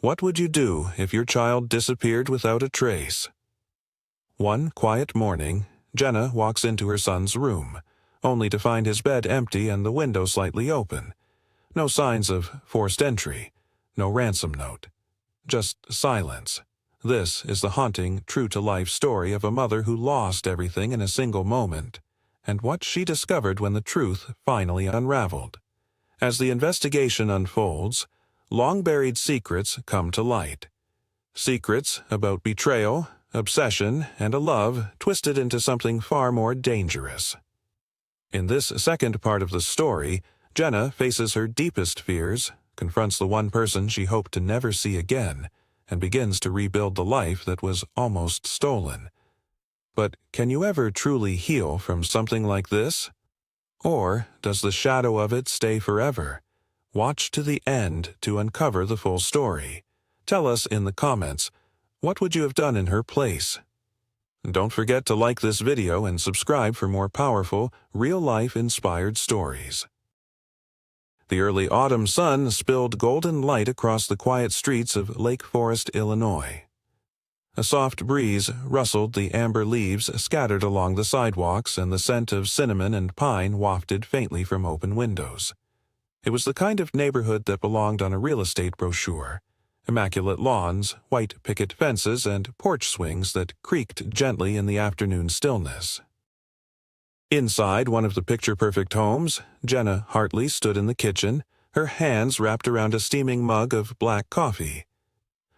What would you do if your child disappeared without a trace? One quiet morning, Jenna walks into her son's room, only to find his bed empty and the window slightly open. No signs of forced entry, no ransom note. Just silence. This is the haunting, true-to-life story of a mother who lost everything in a single moment, and what she discovered when the truth finally unraveled. As the investigation unfolds, long-buried secrets come to light. Secrets about betrayal, obsession, and a love twisted into something far more dangerous. In this second part of the story, Jenna faces her deepest fears, confronts the one person she hoped to never see again, and begins to rebuild the life that was almost stolen. But can you ever truly heal from something like this? Or does the shadow of it stay forever? Watch to the end to uncover the full story. Tell us in the comments, what would you have done in her place? Don't forget to like this video and subscribe for more powerful, real-life inspired stories. The early autumn sun spilled golden light across the quiet streets of Lake Forest, Illinois. A soft breeze rustled the amber leaves scattered along the sidewalks, and the scent of cinnamon and pine wafted faintly from open windows. It was the kind of neighborhood that belonged on a real estate brochure. Immaculate lawns, white picket fences, and porch swings that creaked gently in the afternoon stillness. Inside one of the picture-perfect homes, Jenna Hartley stood in the kitchen, her hands wrapped around a steaming mug of black coffee.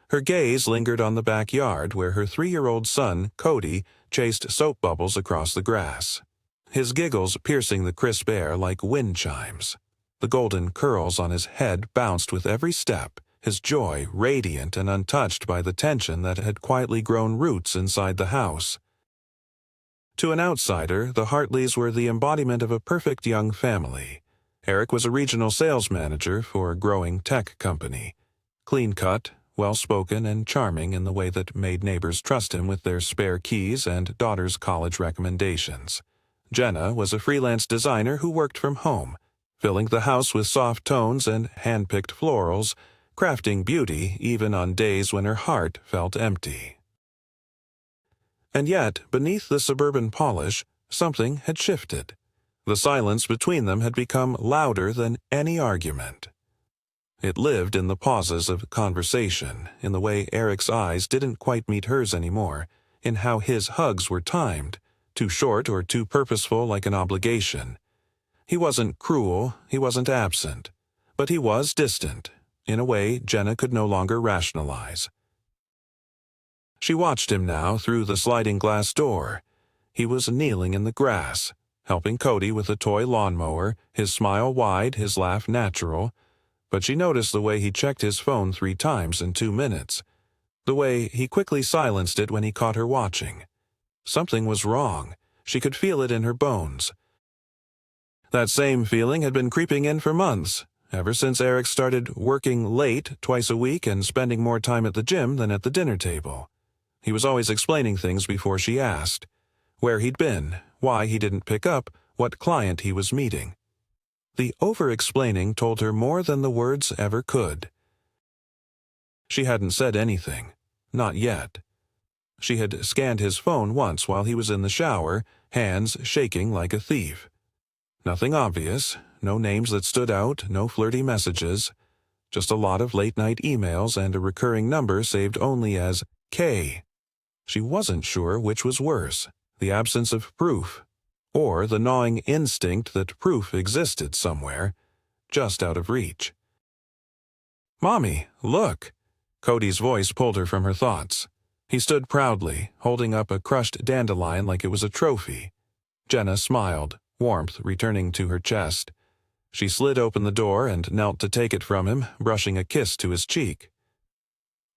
Her gaze lingered on the backyard where her 3-year-old son, Cody, chased soap bubbles across the grass, his giggles piercing the crisp air like wind chimes. The golden curls on his head bounced with every step, his joy radiant and untouched by the tension that had quietly grown roots inside the house. To an outsider, the Hartleys were the embodiment of a perfect young family. Eric was a regional sales manager for a growing tech company. Clean-cut, well-spoken, and charming in the way that made neighbors trust him with their spare keys and daughter's college recommendations. Jenna was a freelance designer who worked from home, filling the house with soft tones and hand-picked florals, crafting beauty even on days when her heart felt empty. And yet, beneath the suburban polish, something had shifted. The silence between them had become louder than any argument. It lived in the pauses of conversation, in the way Eric's eyes didn't quite meet hers anymore, in how his hugs were timed, too short or too purposeful like an obligation. He wasn't cruel, he wasn't absent, but he was distant, in a way Jenna could no longer rationalize. She watched him now through the sliding glass door. He was kneeling in the grass, helping Cody with a toy lawnmower, his smile wide, his laugh natural, but she noticed the way he checked his phone 3 times in 2 minutes, the way he quickly silenced it when he caught her watching. Something was wrong. She could feel it in her bones. That same feeling had been creeping in for months, ever since Eric started working late twice a week and spending more time at the gym than at the dinner table. He was always explaining things before she asked. Where he'd been, why he didn't pick up, what client he was meeting. The over-explaining told her more than the words ever could. She hadn't said anything. Not yet. She had scanned his phone once while he was in the shower, hands shaking like a thief. Nothing obvious, no names that stood out, no flirty messages. Just a lot of late-night emails and a recurring number saved only as K. She wasn't sure which was worse, the absence of proof, or the gnawing instinct that proof existed somewhere, just out of reach. "Mommy, look!" Cody's voice pulled her from her thoughts. He stood proudly, holding up a crushed dandelion like it was a trophy. Jenna smiled, warmth returning to her chest. She slid open the door and knelt to take it from him, brushing a kiss to his cheek.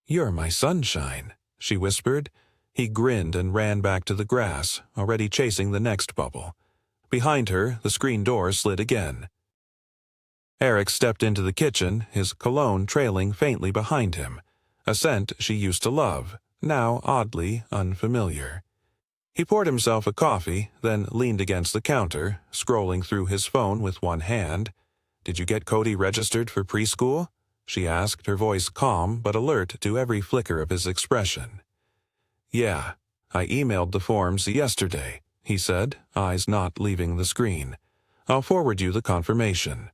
"You're my sunshine," she whispered. He grinned and ran back to the grass, already chasing the next bubble. Behind her, the screen door slid again. Eric stepped into the kitchen, his cologne trailing faintly behind him, a scent she used to love, now oddly unfamiliar. He poured himself a coffee, then leaned against the counter, scrolling through his phone with one hand. "Did you get Cody registered for preschool?" she asked, her voice calm but alert to every flicker of his expression. "Yeah, I emailed the forms yesterday," he said, eyes not leaving the screen. "I'll forward you the confirmation."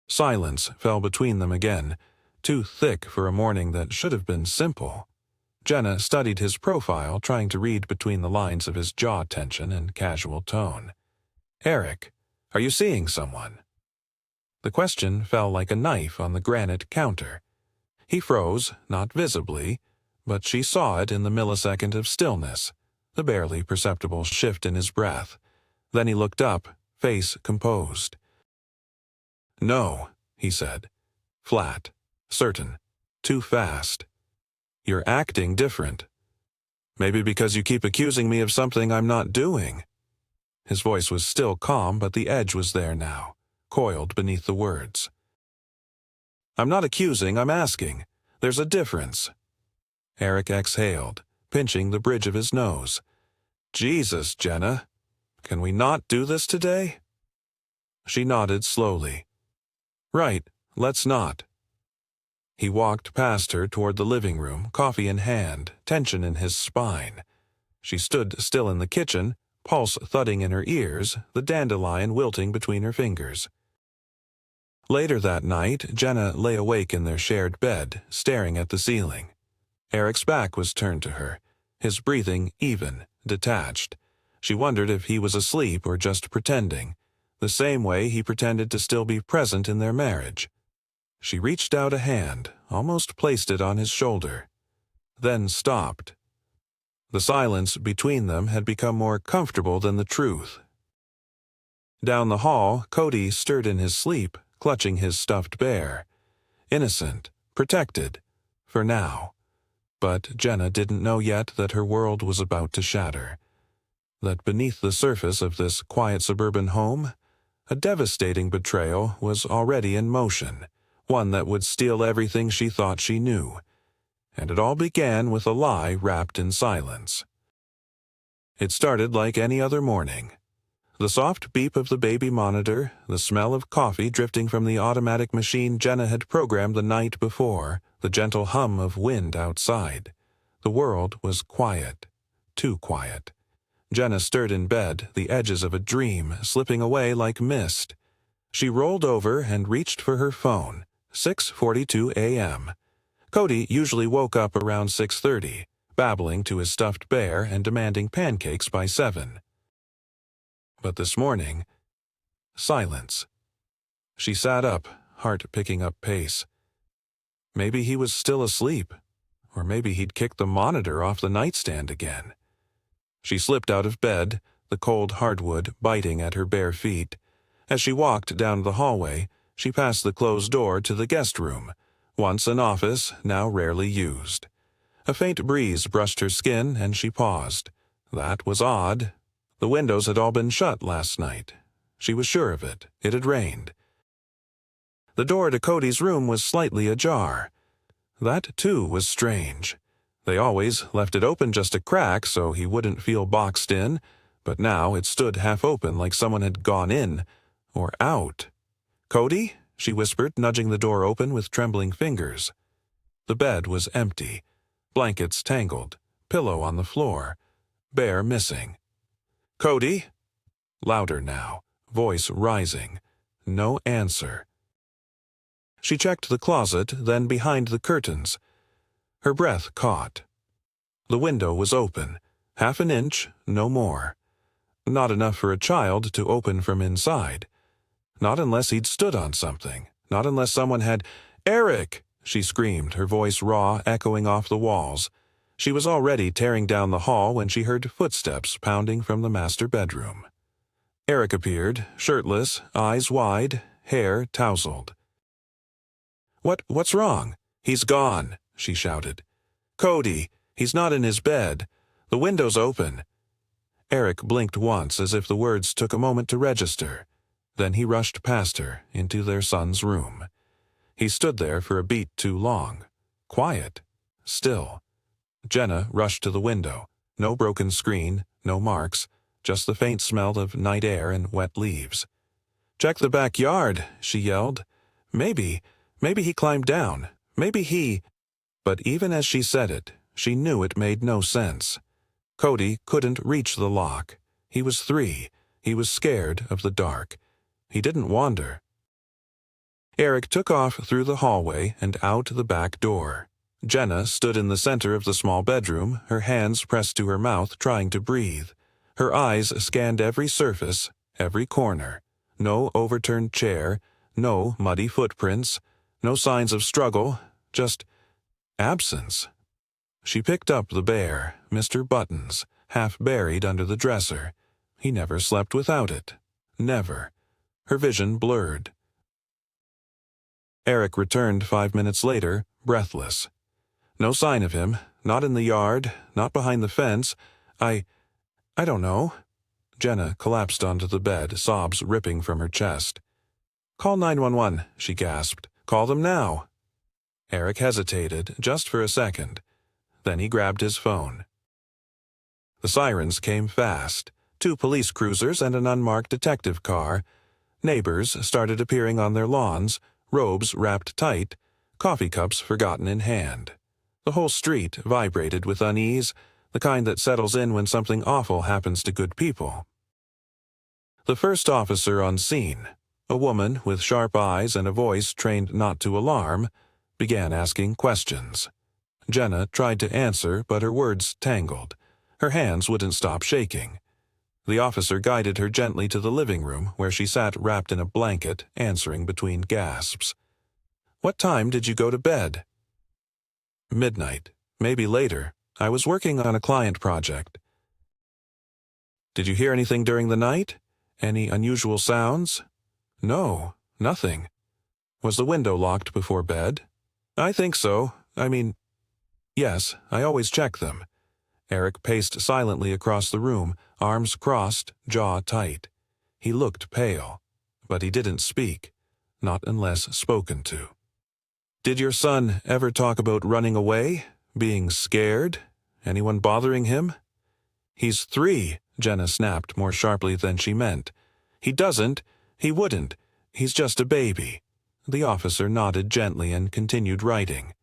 Silence fell between them again, too thick for a morning that should have been simple. Jenna studied his profile, trying to read between the lines of his jaw tension and casual tone. "Eric, are you seeing someone?" The question fell like a knife on the granite counter. He froze, not visibly, but she saw it in the millisecond of stillness, the barely perceptible shift in his breath. Then he looked up, face composed. "No," he said. Flat, certain, too fast. "You're acting different. Maybe because you keep accusing me of something I'm not doing." His voice was still calm, but the edge was there now, coiled beneath the words. "I'm not accusing, I'm asking. There's a difference." Eric exhaled, pinching the bridge of his nose. "Jesus, Jenna. Can we not do this today?" She nodded slowly. "Right, let's not." He walked past her toward the living room, coffee in hand, tension in his spine. She stood still in the kitchen, pulse thudding in her ears, the dandelion wilting between her fingers. Later that night, Jenna lay awake in their shared bed, staring at the ceiling. Eric's back was turned to her, his breathing even, detached. She wondered if he was asleep or just pretending, the same way he pretended to still be present in their marriage. She reached out a hand, almost placed it on his shoulder, then stopped. The silence between them had become more comfortable than the truth. Down the hall, Cody stirred in his sleep, clutching his stuffed bear. Innocent, protected, for now. But Jenna didn't know yet that her world was about to shatter. That beneath the surface of this quiet suburban home, a devastating betrayal was already in motion, one that would steal everything she thought she knew. And it all began with a lie wrapped in silence. It started like any other morning. The soft beep of the baby monitor, the smell of coffee drifting from the automatic machine Jenna had programmed the night before, the gentle hum of wind outside. The world was quiet, too quiet. Jenna stirred in bed, the edges of a dream slipping away like mist. She rolled over and reached for her phone. 6:42 a.m. Cody usually woke up around 6:30, babbling to his stuffed bear and demanding pancakes by 7. But this morning, silence. She sat up, heart picking up pace. Maybe he was still asleep, or maybe he'd kicked the monitor off the nightstand again. She slipped out of bed, the cold hardwood biting at her bare feet. As she walked down the hallway, she passed the closed door to the guest room, once an office, now rarely used. A faint breeze brushed her skin, and she paused. That was odd. The windows had all been shut last night. She was sure of it. It had rained. The door to Cody's room was slightly ajar. That, too, was strange. They always left it open just a crack so he wouldn't feel boxed in, but now it stood half open like someone had gone in, or out. "Cody?" she whispered, nudging the door open with trembling fingers. The bed was empty. Blankets tangled. Pillow on the floor. Bear missing. "Cody?" Louder now, voice rising. No answer. She checked the closet, then behind the curtains. Her breath caught. The window was open. Half an inch, no more. Not enough for a child to open from inside. Not unless he'd stood on something. Not unless someone had— "Eric!" she screamed, her voice raw, echoing off the walls. She was already tearing down the hall when she heard footsteps pounding from the master bedroom. Eric appeared, shirtless, eyes wide, hair tousled. What's wrong?" "He's gone," she shouted. "Cody, he's not in his bed. The window's open." Eric blinked once as if the words took a moment to register. Then he rushed past her, into their son's room. He stood there for a beat too long. Quiet. Still. Jenna rushed to the window. No broken screen, no marks, just the faint smell of night air and wet leaves. "Check the backyard," she yelled. Maybe Maybe he climbed down. Maybe he... But even as she said it, she knew it made no sense. Cody couldn't reach the lock. He was 3. He was scared of the dark. He didn't wander. Eric took off through the hallway and out the back door. Jenna stood in the center of the small bedroom, her hands pressed to her mouth, trying to breathe. Her eyes scanned every surface, every corner. No overturned chair, no muddy footprints, no signs of struggle, just absence. She picked up the bear, Mr. Buttons, half buried under the dresser. He never slept without it. Never. Her vision blurred. Eric returned 5 minutes later, breathless. No sign of him, not in the yard, not behind the fence. I don't know. Jenna collapsed onto the bed, sobs ripping from her chest. Call 911, she gasped. Call them now. Eric hesitated, just for a second. Then he grabbed his phone. The sirens came fast. 2 police cruisers and an unmarked detective car. Neighbors started appearing on their lawns, robes wrapped tight, coffee cups forgotten in hand. The whole street vibrated with unease, the kind that settles in when something awful happens to good people. The first officer on scene, a woman with sharp eyes and a voice trained not to alarm, began asking questions. Jenna tried to answer, but her words tangled. Her hands wouldn't stop shaking. The officer guided her gently to the living room, where she sat wrapped in a blanket, answering between gasps. What time did you go to bed? Midnight. Maybe later. I was working on a client project. Did you hear anything during the night? Any unusual sounds? No, nothing. Was the window locked before bed? I think so. Yes, I always check them. Eric paced silently across the room, arms crossed, jaw tight. He looked pale, but he didn't speak, not unless spoken to. Did your son ever talk about running away? Being scared? Anyone bothering him? He's 3, Jenna snapped more sharply than she meant. He doesn't. He wouldn't. He's just a baby. The officer nodded gently and continued writing.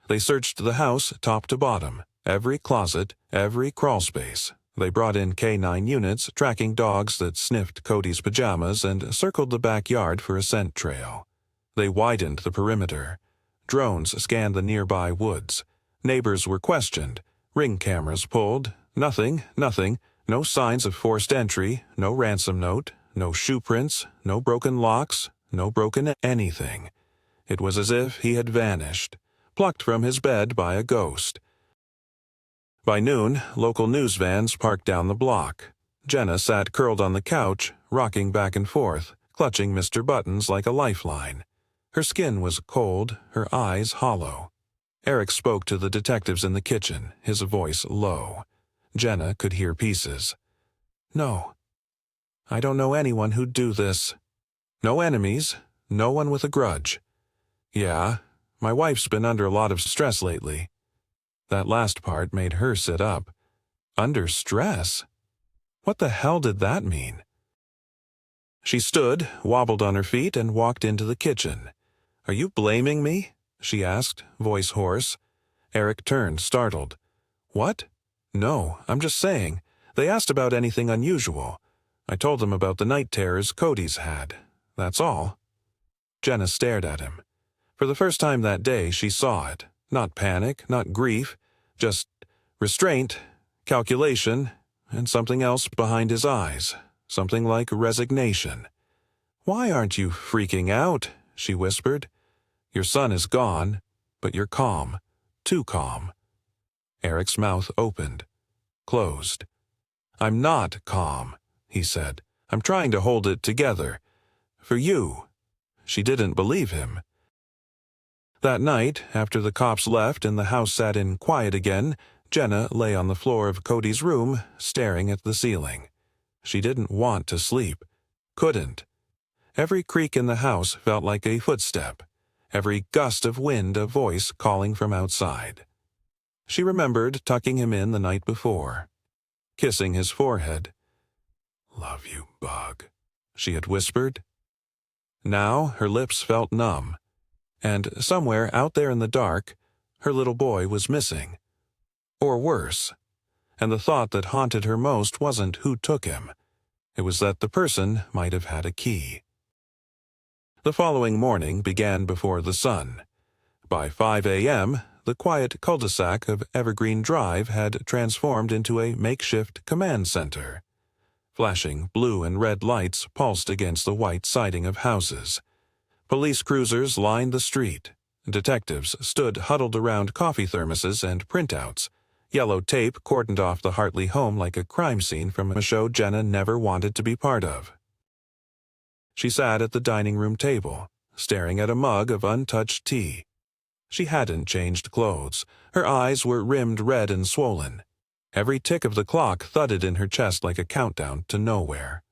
They searched the house top to bottom, every closet, every crawlspace. They brought in K9 units, tracking dogs that sniffed Cody's pajamas, and circled the backyard for a scent trail. They widened the perimeter. Drones scanned the nearby woods. Neighbors were questioned. Ring cameras pulled. Nothing. No signs of forced entry, no ransom note, no shoe prints, no broken locks, no broken anything. It was as if he had vanished, plucked from his bed by a ghost. By noon, local news vans parked down the block. Jenna sat curled on the couch, rocking back and forth, clutching Mr. Buttons like a lifeline. Her skin was cold, her eyes hollow. Eric spoke to the detectives in the kitchen, his voice low. Jenna could hear pieces. No. I don't know anyone who'd do this. No enemies, no one with a grudge. Yeah, my wife's been under a lot of stress lately. That last part made her sit up. Under stress? What the hell did that mean? She stood, wobbled on her feet, and walked into the kitchen. Are you blaming me? She asked, voice hoarse. Eric turned, startled. What? No, I'm just saying. They asked about anything unusual. I told them about the night terrors Cody's had. That's all. Jenna stared at him. For the first time that day, she saw it. Not panic, not grief, just restraint, calculation, and something else behind his eyes, something like resignation. Why aren't you freaking out? She whispered. Your son is gone, but you're calm, too calm. Eric's mouth opened, closed. I'm not calm, he said. I'm trying to hold it together. For you. She didn't believe him. That night, after the cops left and the house sat in quiet again, Jenna lay on the floor of Cody's room, staring at the ceiling. She didn't want to sleep. Couldn't. Every creak in the house felt like a footstep. Every gust of wind a voice calling from outside. She remembered tucking him in the night before, kissing his forehead. Love you, Bug, she had whispered. Now her lips felt numb, and somewhere out there in the dark, her little boy was missing. Or worse. And the thought that haunted her most wasn't who took him. It was that the person might have had a key. The following morning began before the sun. By 5 a.m., the quiet cul-de-sac of Evergreen Drive had transformed into a makeshift command center. Flashing blue and red lights pulsed against the white siding of houses. Police cruisers lined the street. Detectives stood huddled around coffee thermoses and printouts. Yellow tape cordoned off the Hartley home like a crime scene from a show Jenna never wanted to be part of. She sat at the dining room table, staring at a mug of untouched tea. She hadn't changed clothes. Her eyes were rimmed red and swollen. Every tick of the clock thudded in her chest like a countdown to nowhere.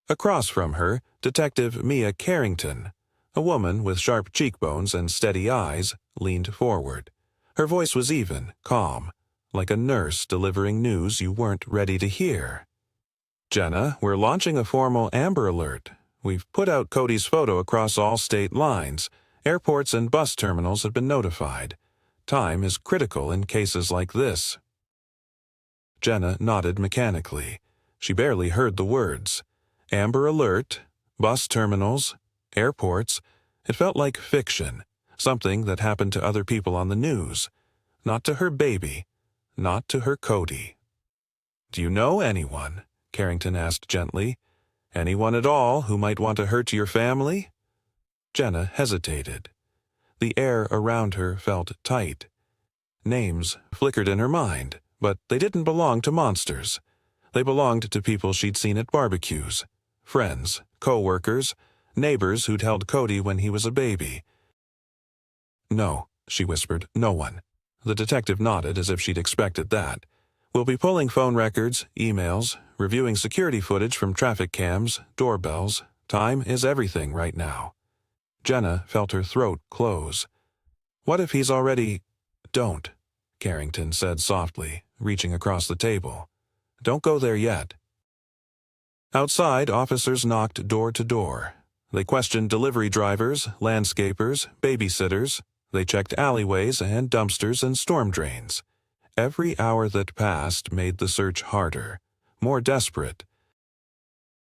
Across from her, Detective Mia Carrington, a woman with sharp cheekbones and steady eyes, leaned forward. Her voice was even, calm, like a nurse delivering news you weren't ready to hear. "Jenna, we're launching a formal Amber Alert. We've put out Cody's photo across all state lines. Airports and bus terminals have been notified. Time is critical in cases like this." Jenna nodded mechanically. She barely heard the words. Amber Alert, bus terminals, airports. It felt like fiction, something that happened to other people on the news. Not to her baby, not to her Cody. "Do you know anyone?" Carrington asked gently. "Anyone at all who might want to hurt your family?" Jenna hesitated. The air around her felt tight. Names flickered in her mind, but they didn't belong to monsters. They belonged to people she'd seen at barbecues, friends, co-workers, neighbors who'd held Cody when he was a baby. "No," she whispered, "no one." The detective nodded as if she'd expected that. "We'll be pulling phone records, emails, reviewing security footage from traffic cams, doorbells. Time is everything right now." Jenna felt her throat close. "What if he's already—" "Don't," Carrington said softly, reaching across the table. "Don't go there yet." Outside, officers knocked door to door. They questioned delivery drivers, landscapers, babysitters. They checked alleyways and dumpsters and storm drains. Every hour that passed made the search harder, more desperate.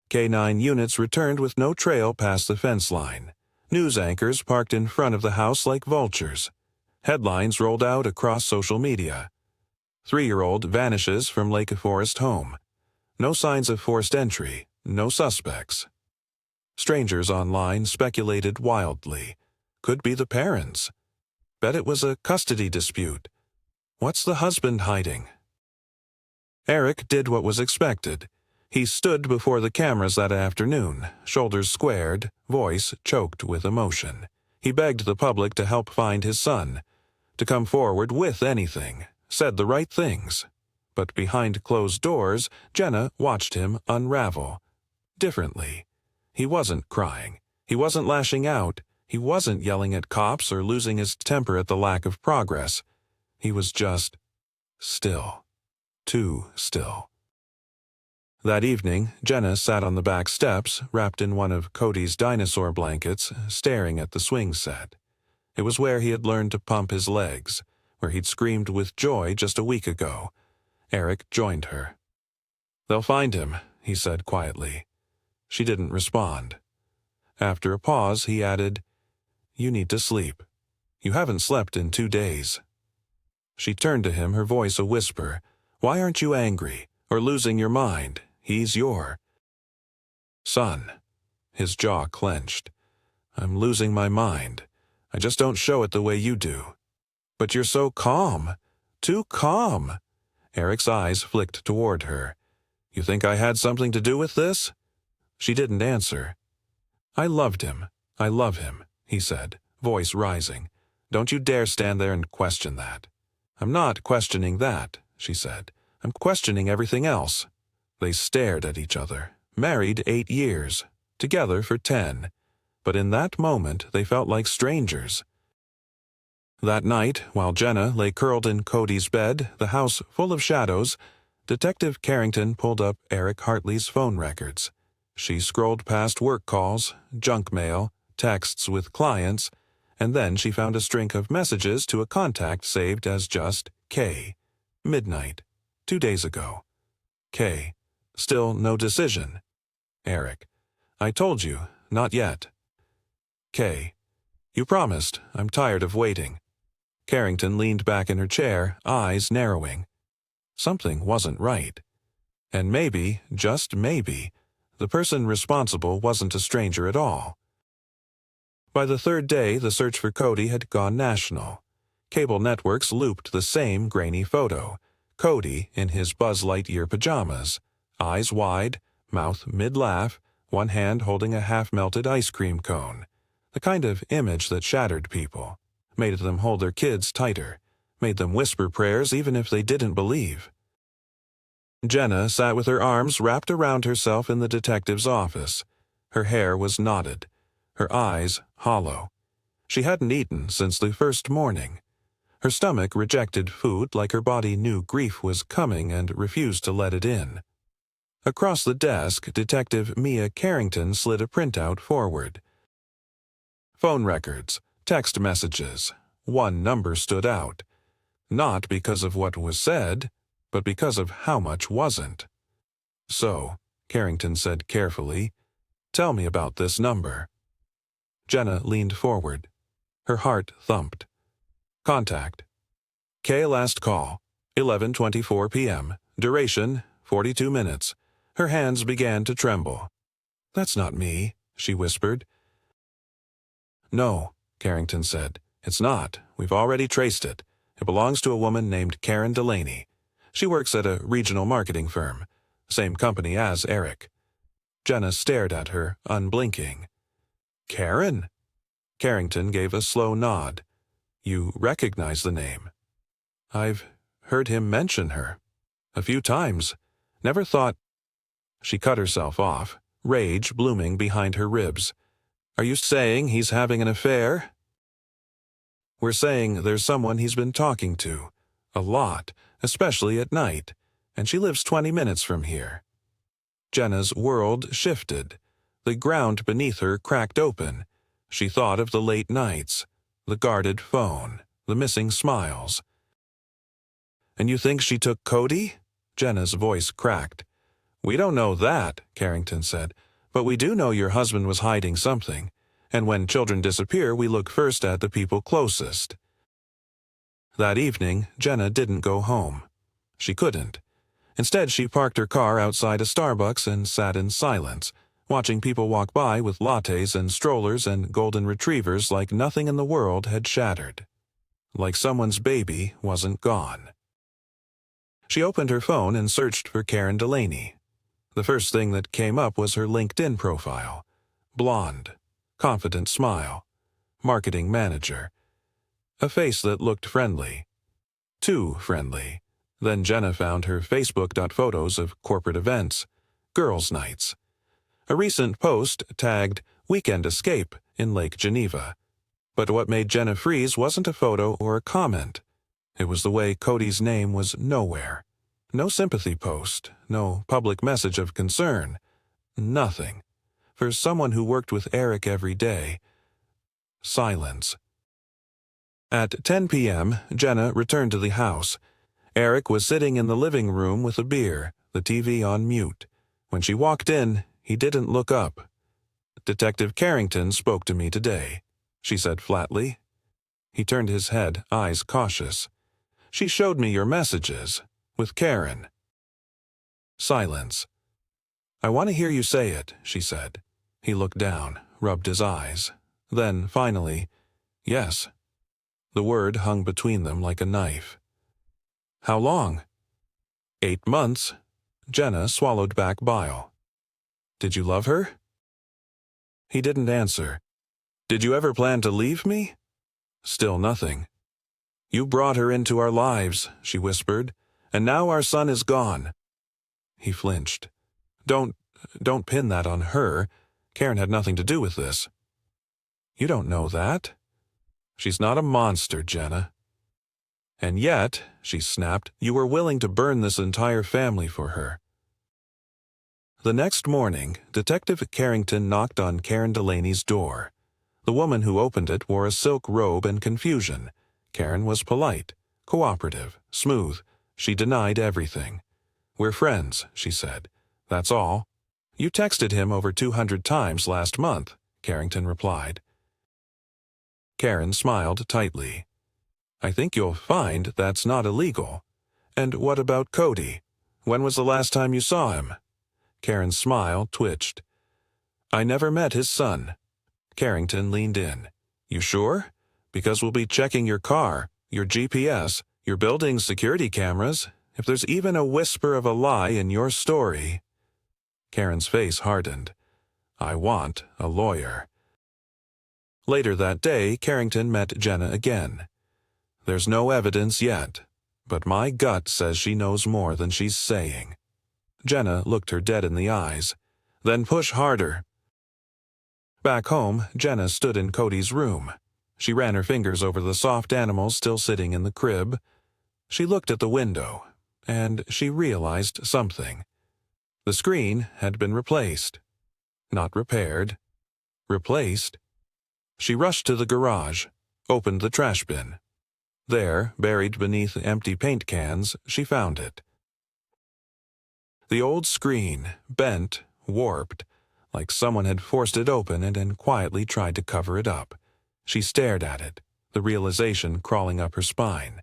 K-9 units returned with no trail past the fence line. News anchors parked in front of the house like vultures. Headlines rolled out across social media. 3-year-old vanishes from Lake Forest home. No signs of forced entry, no suspects. Strangers online speculated wildly. Could be the parents. Bet it was a custody dispute. What's the husband hiding? Eric did what was expected. He stood before the cameras that afternoon, shoulders squared, voice choked with emotion. He begged the public to help find his son, to come forward with anything, said the right things. But behind closed doors, Jenna watched him unravel. Differently. He wasn't crying. He wasn't lashing out. He wasn't yelling at cops or losing his temper at the lack of progress. He was just still. Too still. That evening, Jenna sat on the back steps, wrapped in one of Cody's dinosaur blankets, staring at the swing set. It was where he had learned to pump his legs, where he'd screamed with joy just a week ago. Eric joined her. "They'll find him," he said quietly. She didn't respond. After a pause, he added, "You need to sleep. You haven't slept in 2 days." She turned to him, her voice a whisper. "Why aren't you angry, or losing your mind? He's your son." His jaw clenched. "I'm losing my mind. I just don't show it the way you do." "But you're so calm. Too calm." Eric's eyes flicked toward her. "You think I had something to do with this?" She didn't answer. "I loved him. I love him," he said, voice rising. "Don't you dare stand there and question that." "I'm not questioning that," she said. "I'm questioning everything else." They stared at each other, married 8 years, together for 10. But in that moment, they felt like strangers. That night, while Jenna lay curled in Cody's bed, the house full of shadows, Detective Carrington pulled up Eric Hartley's phone records. She scrolled past work calls, junk mail, texts with clients, and then she found a string of messages to a contact saved as just K. Midnight. 2 days ago. K. Still no decision. Eric. I told you, not yet. K. You promised. I'm tired of waiting. Carrington leaned back in her chair, eyes narrowing. Something wasn't right. And maybe, just maybe, the person responsible wasn't a stranger at all. By the third day, the search for Cody had gone national. Cable networks looped the same grainy photo. Cody in his Buzz Lightyear pajamas, eyes wide, mouth mid-laugh, one hand holding a half-melted ice cream cone. The kind of image that shattered people, made them hold their kids tighter, made them whisper prayers even if they didn't believe. Jenna sat with her arms wrapped around herself in the detective's office. Her hair was knotted, her eyes hollow. She hadn't eaten since the first morning. Her stomach rejected food like her body knew grief was coming and refused to let it in. Across the desk, Detective Mia Carrington slid a printout forward. Phone records, text messages. One number stood out. Not because of what was said, but because of how much wasn't. So, Carrington said carefully, tell me about this number. Jenna leaned forward. Her heart thumped. Contact. K last call, 11:24 p.m. Duration, 42 minutes. Her hands began to tremble. That's not me, she whispered. No, Carrington said. It's not. We've already traced it. It belongs to a woman named Karen Delaney. She works at a regional marketing firm, same company as Eric. Jenna stared at her, unblinking. Karen? Carrington gave a slow nod. You recognize the name. I've heard him mention her. A few times. Never thought... She cut herself off, rage blooming behind her ribs. Are you saying he's having an affair? We're saying there's someone he's been talking to. A lot, especially at night. And she lives 20 minutes from here. Jenna's world shifted. The ground beneath her cracked open. She thought of the late nights, the guarded phone, the missing smiles. And you think she took Cody? Jenna's voice cracked. We don't know that, Carrington said, but we do know your husband was hiding something, and when children disappear, we look first at the people closest. That evening, Jenna didn't go home. She couldn't. Instead, she parked her car outside a Starbucks and sat in silence, watching people walk by with lattes and strollers and golden retrievers like nothing in the world had shattered. Like someone's baby wasn't gone. She opened her phone and searched for Karen Delaney. The first thing that came up was her LinkedIn profile. Blonde, confident smile, marketing manager. A face that looked friendly. Too friendly. Then Jenna found her Facebook.photos of corporate events, girls' nights. A recent post tagged Weekend Escape in Lake Geneva. But what made Jenna freeze wasn't a photo or a comment. It was the way Cody's name was nowhere. No sympathy post, no public message of concern. Nothing. For someone who worked with Eric every day. Silence. At 10 p.m., Jenna returned to the house. Eric was sitting in the living room with a beer, the TV on mute. When she walked in, he didn't look up. Detective Carrington spoke to me today, she said flatly. He turned his head, eyes cautious. She showed me your messages, with Karen. Silence. I want to hear you say it, she said. He looked down, rubbed his eyes. Then, finally, yes. The word hung between them like a knife. How long? 8 months. Jenna swallowed back bile. Did you love her? He didn't answer. Did you ever plan to leave me? Still nothing. You brought her into our lives, she whispered, and now our son is gone. He flinched. Don't pin that on her. Karen had nothing to do with this. You don't know that. She's not a monster, Jenna. And yet, she snapped, you were willing to burn this entire family for her. The next morning, Detective Carrington knocked on Karen Delaney's door. The woman who opened it wore a silk robe and confusion. Karen was polite, cooperative, smooth. She denied everything. "We're friends," she said. "That's all." "You texted him over 200 times last month," Carrington replied. Karen smiled tightly. "I think you'll find that's not illegal." "And what about Cody? When was the last time you saw him?" Karen's smile twitched. "I never met his son." Carrington leaned in. "You sure? Because we'll be checking your car, your GPS, your building's security cameras. If there's even a whisper of a lie in your story—" Karen's face hardened. "I want a lawyer." Later that day, Carrington met Jenna again. "There's no evidence yet, but my gut says she knows more than she's saying." Jenna looked her dead in the eyes. "Then push harder." Back home, Jenna stood in Cody's room. She ran her fingers over the soft animals still sitting in the crib. She looked at the window, and she realized something. The screen had been replaced. Not repaired. Replaced. She rushed to the garage, opened the trash bin. There, buried beneath empty paint cans, she found it. The old screen, bent, warped, like someone had forced it open and then quietly tried to cover it up. She stared at it, the realization crawling up her spine.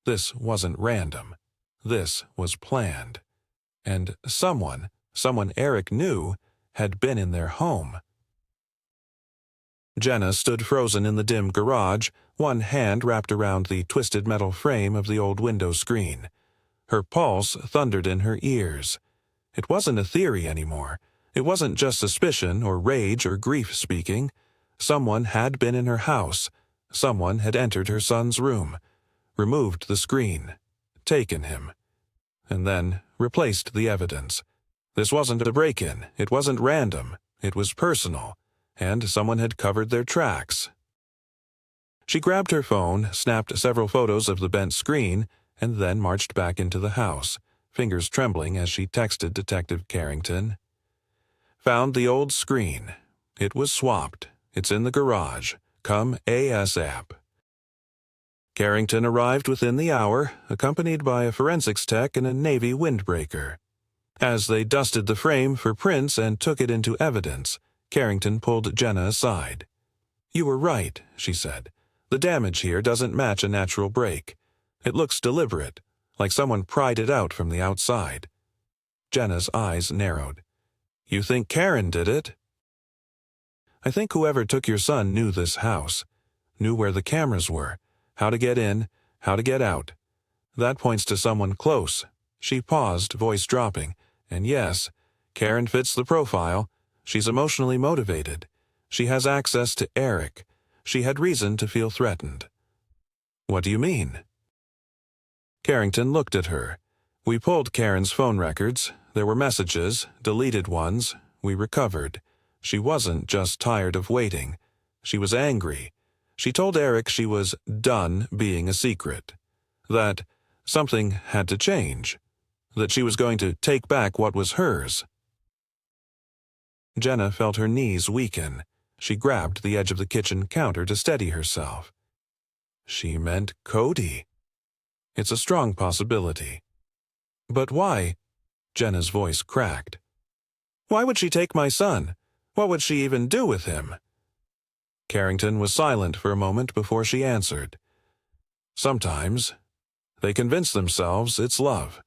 This wasn't random. This was planned. And someone Eric knew, had been in their home. Jenna stood frozen in the dim garage, one hand wrapped around the twisted metal frame of the old window screen. Her pulse thundered in her ears. It wasn't a theory anymore. It wasn't just suspicion or rage or grief speaking. Someone had been in her house. Someone had entered her son's room, removed the screen, taken him, and then replaced the evidence. This wasn't a break-in. It wasn't random. It was personal, and someone had covered their tracks. She grabbed her phone, snapped several photos of the bent screen, and then marched back into the house, fingers trembling as she texted Detective Carrington. "Found the old screen. It was swapped. It's in the garage. Come ASAP." Carrington arrived within the hour, accompanied by a forensics tech and a Navy windbreaker. As they dusted the frame for prints and took it into evidence, Carrington pulled Jenna aside. "You were right," she said. "The damage here doesn't match a natural break. It looks deliberate, like someone pried it out from the outside." Jenna's eyes narrowed. "You think Karen did it?" "I think whoever took your son knew this house, knew where the cameras were, how to get in, how to get out. That points to someone close." She paused, voice dropping. "And yes, Karen fits the profile. She's emotionally motivated. She has access to Eric. She had reason to feel threatened." "What do you mean?" Carrington looked at her. "We pulled Karen's phone records. There were messages, deleted ones. We recovered. She wasn't just tired of waiting. She was angry. She told Eric she was done being a secret. That something had to change. That she was going to take back what was hers." Jenna felt her knees weaken. She grabbed the edge of the kitchen counter to steady herself. She meant Cody. It's a strong possibility. "But why?" Jenna's voice cracked. "Why would she take my son? What would she even do with him?" Carrington was silent for a moment before she answered. "Sometimes they convince themselves it's love."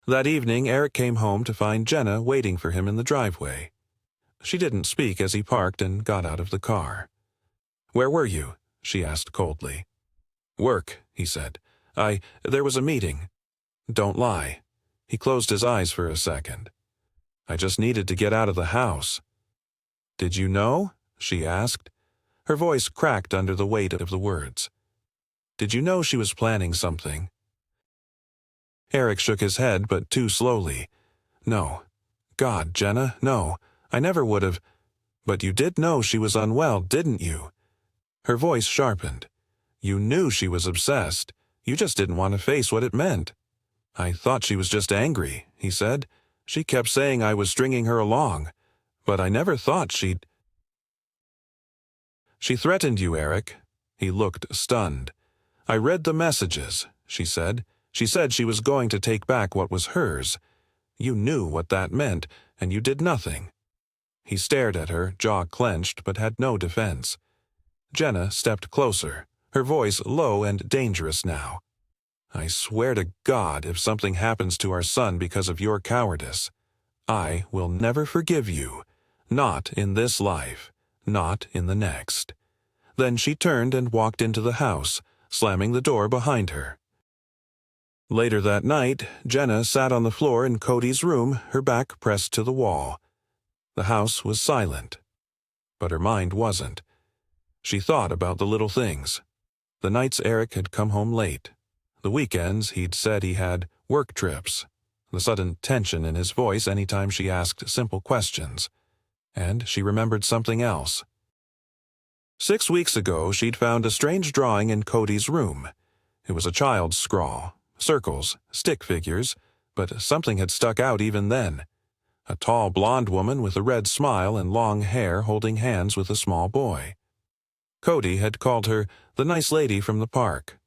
That evening, Eric came home to find Jenna waiting for him in the driveway. She didn't speak as he parked and got out of the car. "Where were you?" she asked coldly. "Work," he said. There was a meeting." "Don't lie." He closed his eyes for a second. "I just needed to get out of the house." "Did you know?" she asked. Her voice cracked under the weight of the words. "Did you know she was planning something?" Eric shook his head, but too slowly. "No. God, Jenna, no. I never would have. But you did know she was unwell, didn't you?" Her voice sharpened. "You knew she was obsessed. You just didn't want to face what it meant." "I thought she was just angry," he said. "She kept saying I was stringing her along. But I never thought she'd—" "She threatened you, Eric." He looked stunned. "I read the messages," she said. "She said she was going to take back what was hers. You knew what that meant, and you did nothing." He stared at her, jaw clenched, but had no defense. Jenna stepped closer, her voice low and dangerous now. "I swear to God, if something happens to our son because of your cowardice, I will never forgive you. Not in this life, not in the next." Then she turned and walked into the house, slamming the door behind her. Later that night, Jenna sat on the floor in Cody's room, her back pressed to the wall. The house was silent, but her mind wasn't. She thought about the little things. The nights Eric had come home late. The weekends he'd said he had work trips. The sudden tension in his voice anytime she asked simple questions. And she remembered something else. 6 weeks ago, she'd found a strange drawing in Cody's room. It was a child's scrawl, circles, stick figures, but something had stuck out even then. A tall blonde woman with a red smile and long hair holding hands with a small boy. Cody had called her the nice lady from the park.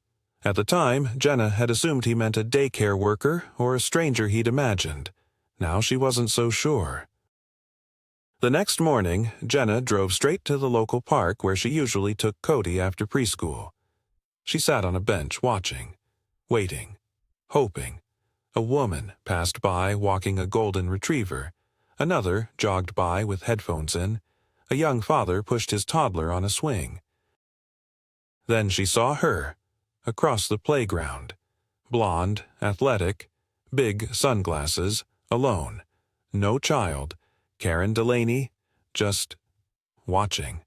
At the time, Jenna had assumed he meant a daycare worker or a stranger he'd imagined. Now she wasn't so sure. The next morning, Jenna drove straight to the local park where she usually took Cody after preschool. She sat on a bench watching, waiting, hoping. A woman passed by walking a golden retriever. Another jogged by with headphones in. A young father pushed his toddler on a swing. Then she saw her, across the playground. Blonde, athletic, big sunglasses, alone. No child. Karen Delaney, just watching.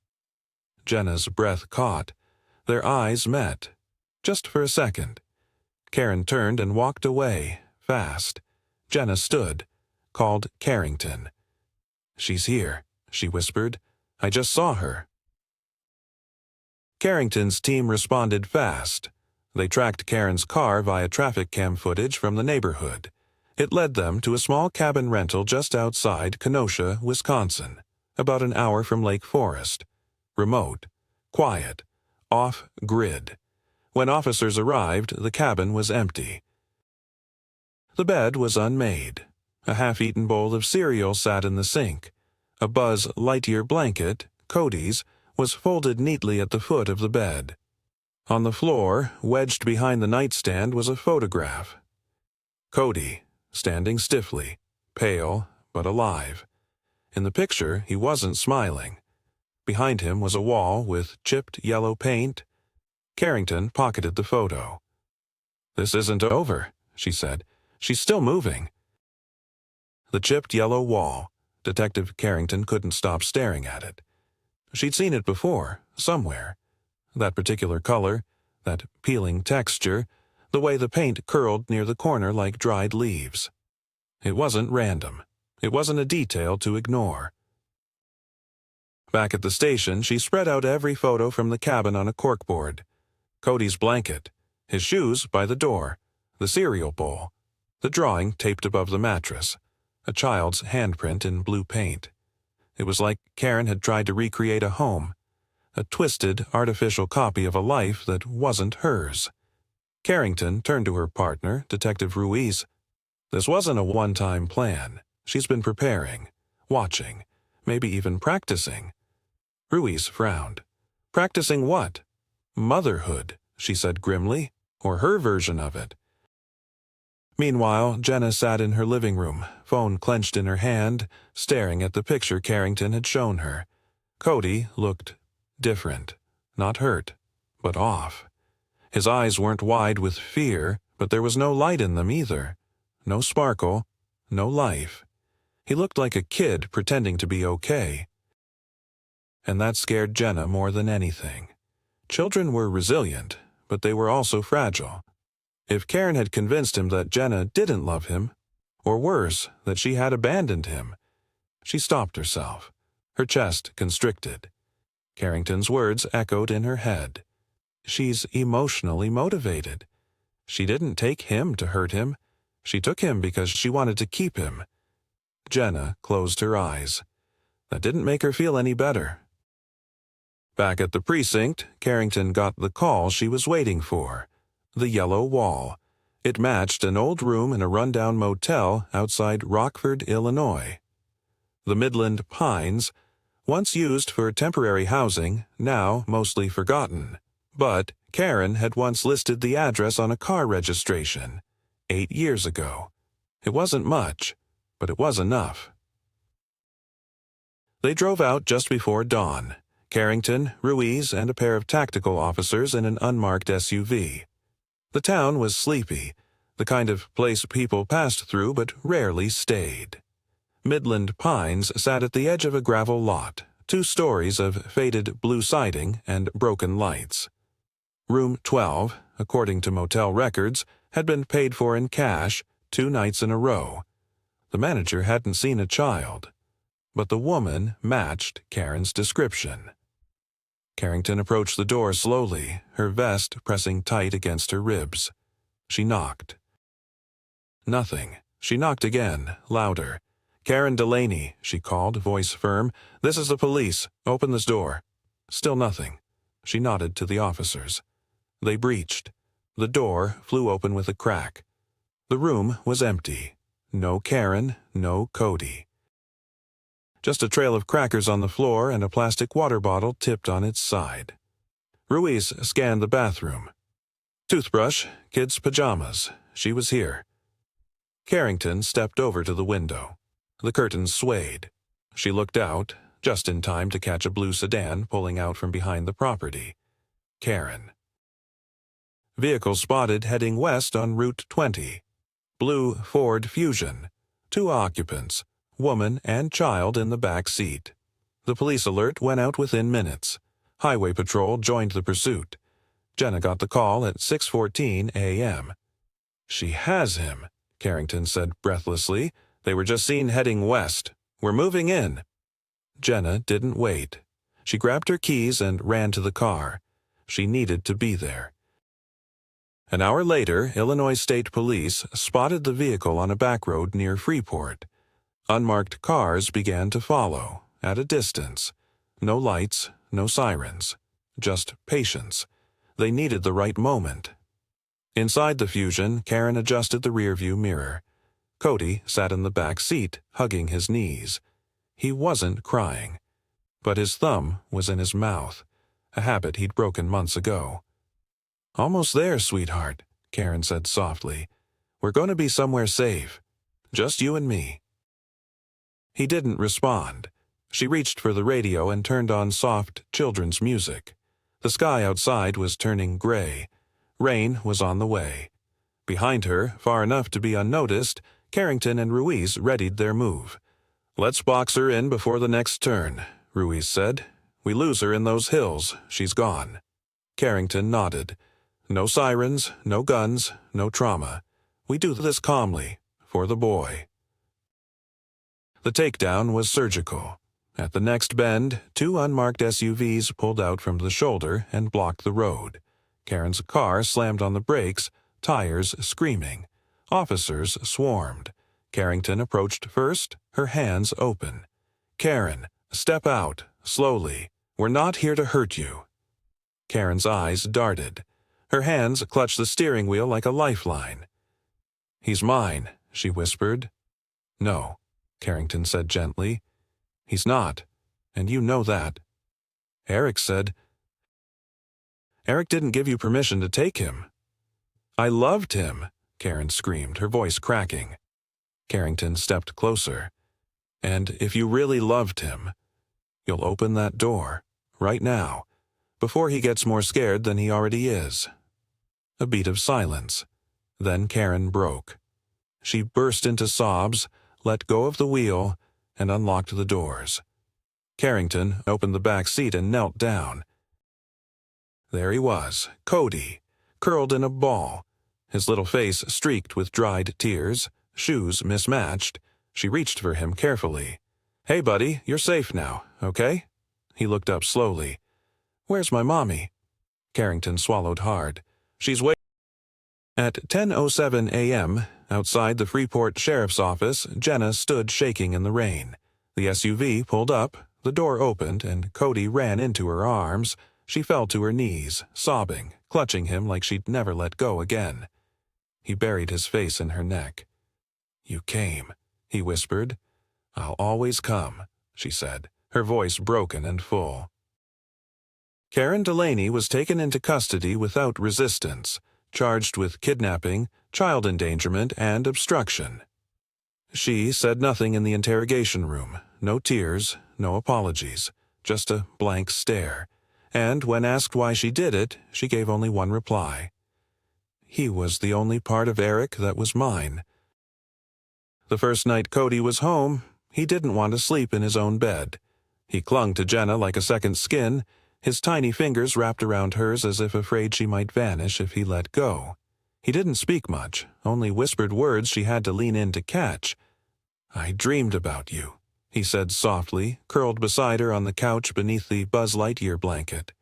Jenna's breath caught. Their eyes met, just for a second. Karen turned and walked away, fast. Jenna stood, called Carrington. "She's here," she whispered. "I just saw her." Carrington's team responded fast. They tracked Karen's car via traffic cam footage from the neighborhood. It led them to a small cabin rental just outside Kenosha, Wisconsin, about an hour from Lake Forest. Remote, quiet, off-grid. When officers arrived, the cabin was empty. The bed was unmade. A half-eaten bowl of cereal sat in the sink. A Buzz Lightyear blanket, Cody's, was folded neatly at the foot of the bed. On the floor, wedged behind the nightstand, was a photograph. Cody, standing stiffly, pale but alive. In the picture, he wasn't smiling. Behind him was a wall with chipped yellow paint. Carrington pocketed the photo. "This isn't over," she said. "She's still moving." The chipped yellow wall. Detective Carrington couldn't stop staring at it. She'd seen it before, somewhere. That particular color, that peeling texture, the way the paint curled near the corner like dried leaves. It wasn't random. It wasn't a detail to ignore. Back at the station, she spread out every photo from the cabin on a corkboard. Cody's blanket, his shoes by the door, the cereal bowl, the drawing taped above the mattress, a child's handprint in blue paint. It was like Karen had tried to recreate a home, a twisted, artificial copy of a life that wasn't hers. Carrington turned to her partner, Detective Ruiz. "This wasn't a one-time plan. She's been preparing, watching, maybe even practicing." Ruiz frowned. "Practicing what?" "Motherhood," she said grimly, "or her version of it." Meanwhile, Jenna sat in her living room, phone clenched in her hand, staring at the picture Carrington had shown her. Cody looked different, not hurt, but off. His eyes weren't wide with fear, but there was no light in them either. No sparkle, no life. He looked like a kid pretending to be okay. And that scared Jenna more than anything. Children were resilient, but they were also fragile. If Karen had convinced him that Jenna didn't love him, or worse, that she had abandoned him, she stopped herself, her chest constricted. Carrington's words echoed in her head. She's emotionally motivated. She didn't take him to hurt him. She took him because she wanted to keep him. Jenna closed her eyes. That didn't make her feel any better. Back at the precinct, Carrington got the call she was waiting for. The yellow wall. It matched an old room in a rundown motel outside Rockford, Illinois. The Midland Pines, once used for temporary housing, now mostly forgotten. But Karen had once listed the address on a car registration, 8 years ago. It wasn't much, but it was enough. They drove out just before dawn. Carrington, Ruiz, and a pair of tactical officers in an unmarked SUV. The town was sleepy, the kind of place people passed through but rarely stayed. Midland Pines sat at the edge of a gravel lot, 2 stories of faded blue siding and broken lights. Room 12, according to motel records, had been paid for in cash 2 nights in a row. The manager hadn't seen a child, but the woman matched Karen's description. Carrington approached the door slowly, her vest pressing tight against her ribs. She knocked. Nothing. She knocked again, louder. "Karen Delaney," she called, voice firm. "This is the police. Open this door." Still nothing. She nodded to the officers. They breached. The door flew open with a crack. The room was empty. No Karen, no Cody. Just a trail of crackers on the floor and a plastic water bottle tipped on its side. Ruiz scanned the bathroom. Toothbrush, kids' pajamas. She was here. Carrington stepped over to the window. The curtains swayed. She looked out, just in time to catch a blue sedan pulling out from behind the property. Karen. Vehicle spotted heading west on Route 20. Blue Ford Fusion. 2 occupants, woman and child in the back seat. The police alert went out within minutes. Highway Patrol joined the pursuit. Jenna got the call at 6:14 a.m. "She has him," Carrington said breathlessly. "They were just seen heading west. We're moving in." Jenna didn't wait. She grabbed her keys and ran to the car. She needed to be there. An hour later, Illinois State Police spotted the vehicle on a back road near Freeport. Unmarked cars began to follow, at a distance. No lights, no sirens. Just patience. They needed the right moment. Inside the Fusion, Karen adjusted the rearview mirror. Cody sat in the back seat, hugging his knees. He wasn't crying, but his thumb was in his mouth, a habit he'd broken months ago. "Almost there, sweetheart," Karen said softly. "We're going to be somewhere safe. Just you and me." He didn't respond. She reached for the radio and turned on soft children's music. The sky outside was turning gray. Rain was on the way. Behind her, far enough to be unnoticed, Carrington and Ruiz readied their move. "Let's box her in before the next turn," Ruiz said. "We lose her in those hills, she's gone." Carrington nodded. "No sirens, no guns, no trauma. We do this calmly, for the boy." The takedown was surgical. At the next bend, 2 unmarked SUVs pulled out from the shoulder and blocked the road. Karen's car slammed on the brakes, tires screaming. Officers swarmed. Carrington approached first, her hands open. "Karen, step out, slowly. We're not here to hurt you." Karen's eyes darted. Her hands clutched the steering wheel like a lifeline. "He's mine," she whispered. "No," Carrington said gently. "He's not, and you know that." Eric said, "Eric didn't give you permission to take him." "I loved him," Karen screamed, her voice cracking. Carrington stepped closer. "And if you really loved him, you'll open that door, right now, before he gets more scared than he already is." A beat of silence. Then Karen broke. She burst into sobs, let go of the wheel, and unlocked the doors. Carrington opened the back seat and knelt down. There he was, Cody, curled in a ball, his little face streaked with dried tears, shoes mismatched. She reached for him carefully. "Hey, buddy, you're safe now, okay?" He looked up slowly. "Where's my mommy?" Carrington swallowed hard. "She's waiting." At 10:07 a.m., outside the Freeport Sheriff's Office, Jenna stood shaking in the rain. The SUV pulled up, The door opened, and Cody ran into her arms. She fell to her knees, sobbing, clutching him like she'd never let go again. He buried his face in her neck. "You came," he whispered. "I'll always come," she said, her voice broken and full. Karen Delaney was taken into custody without resistance, charged with kidnapping, child endangerment, and obstruction. She said nothing in the interrogation room, no tears, no apologies, just a blank stare, and when asked why she did it, she gave only one reply. "He was the only part of Eric that was mine." The first night Cody was home, he didn't want to sleep in his own bed. He clung to Jenna like a second skin, his tiny fingers wrapped around hers as if afraid she might vanish if he let go. He didn't speak much, only whispered words she had to lean in to catch. "I dreamed about you," he said softly, curled beside her on the couch beneath the Buzz Lightyear blanket.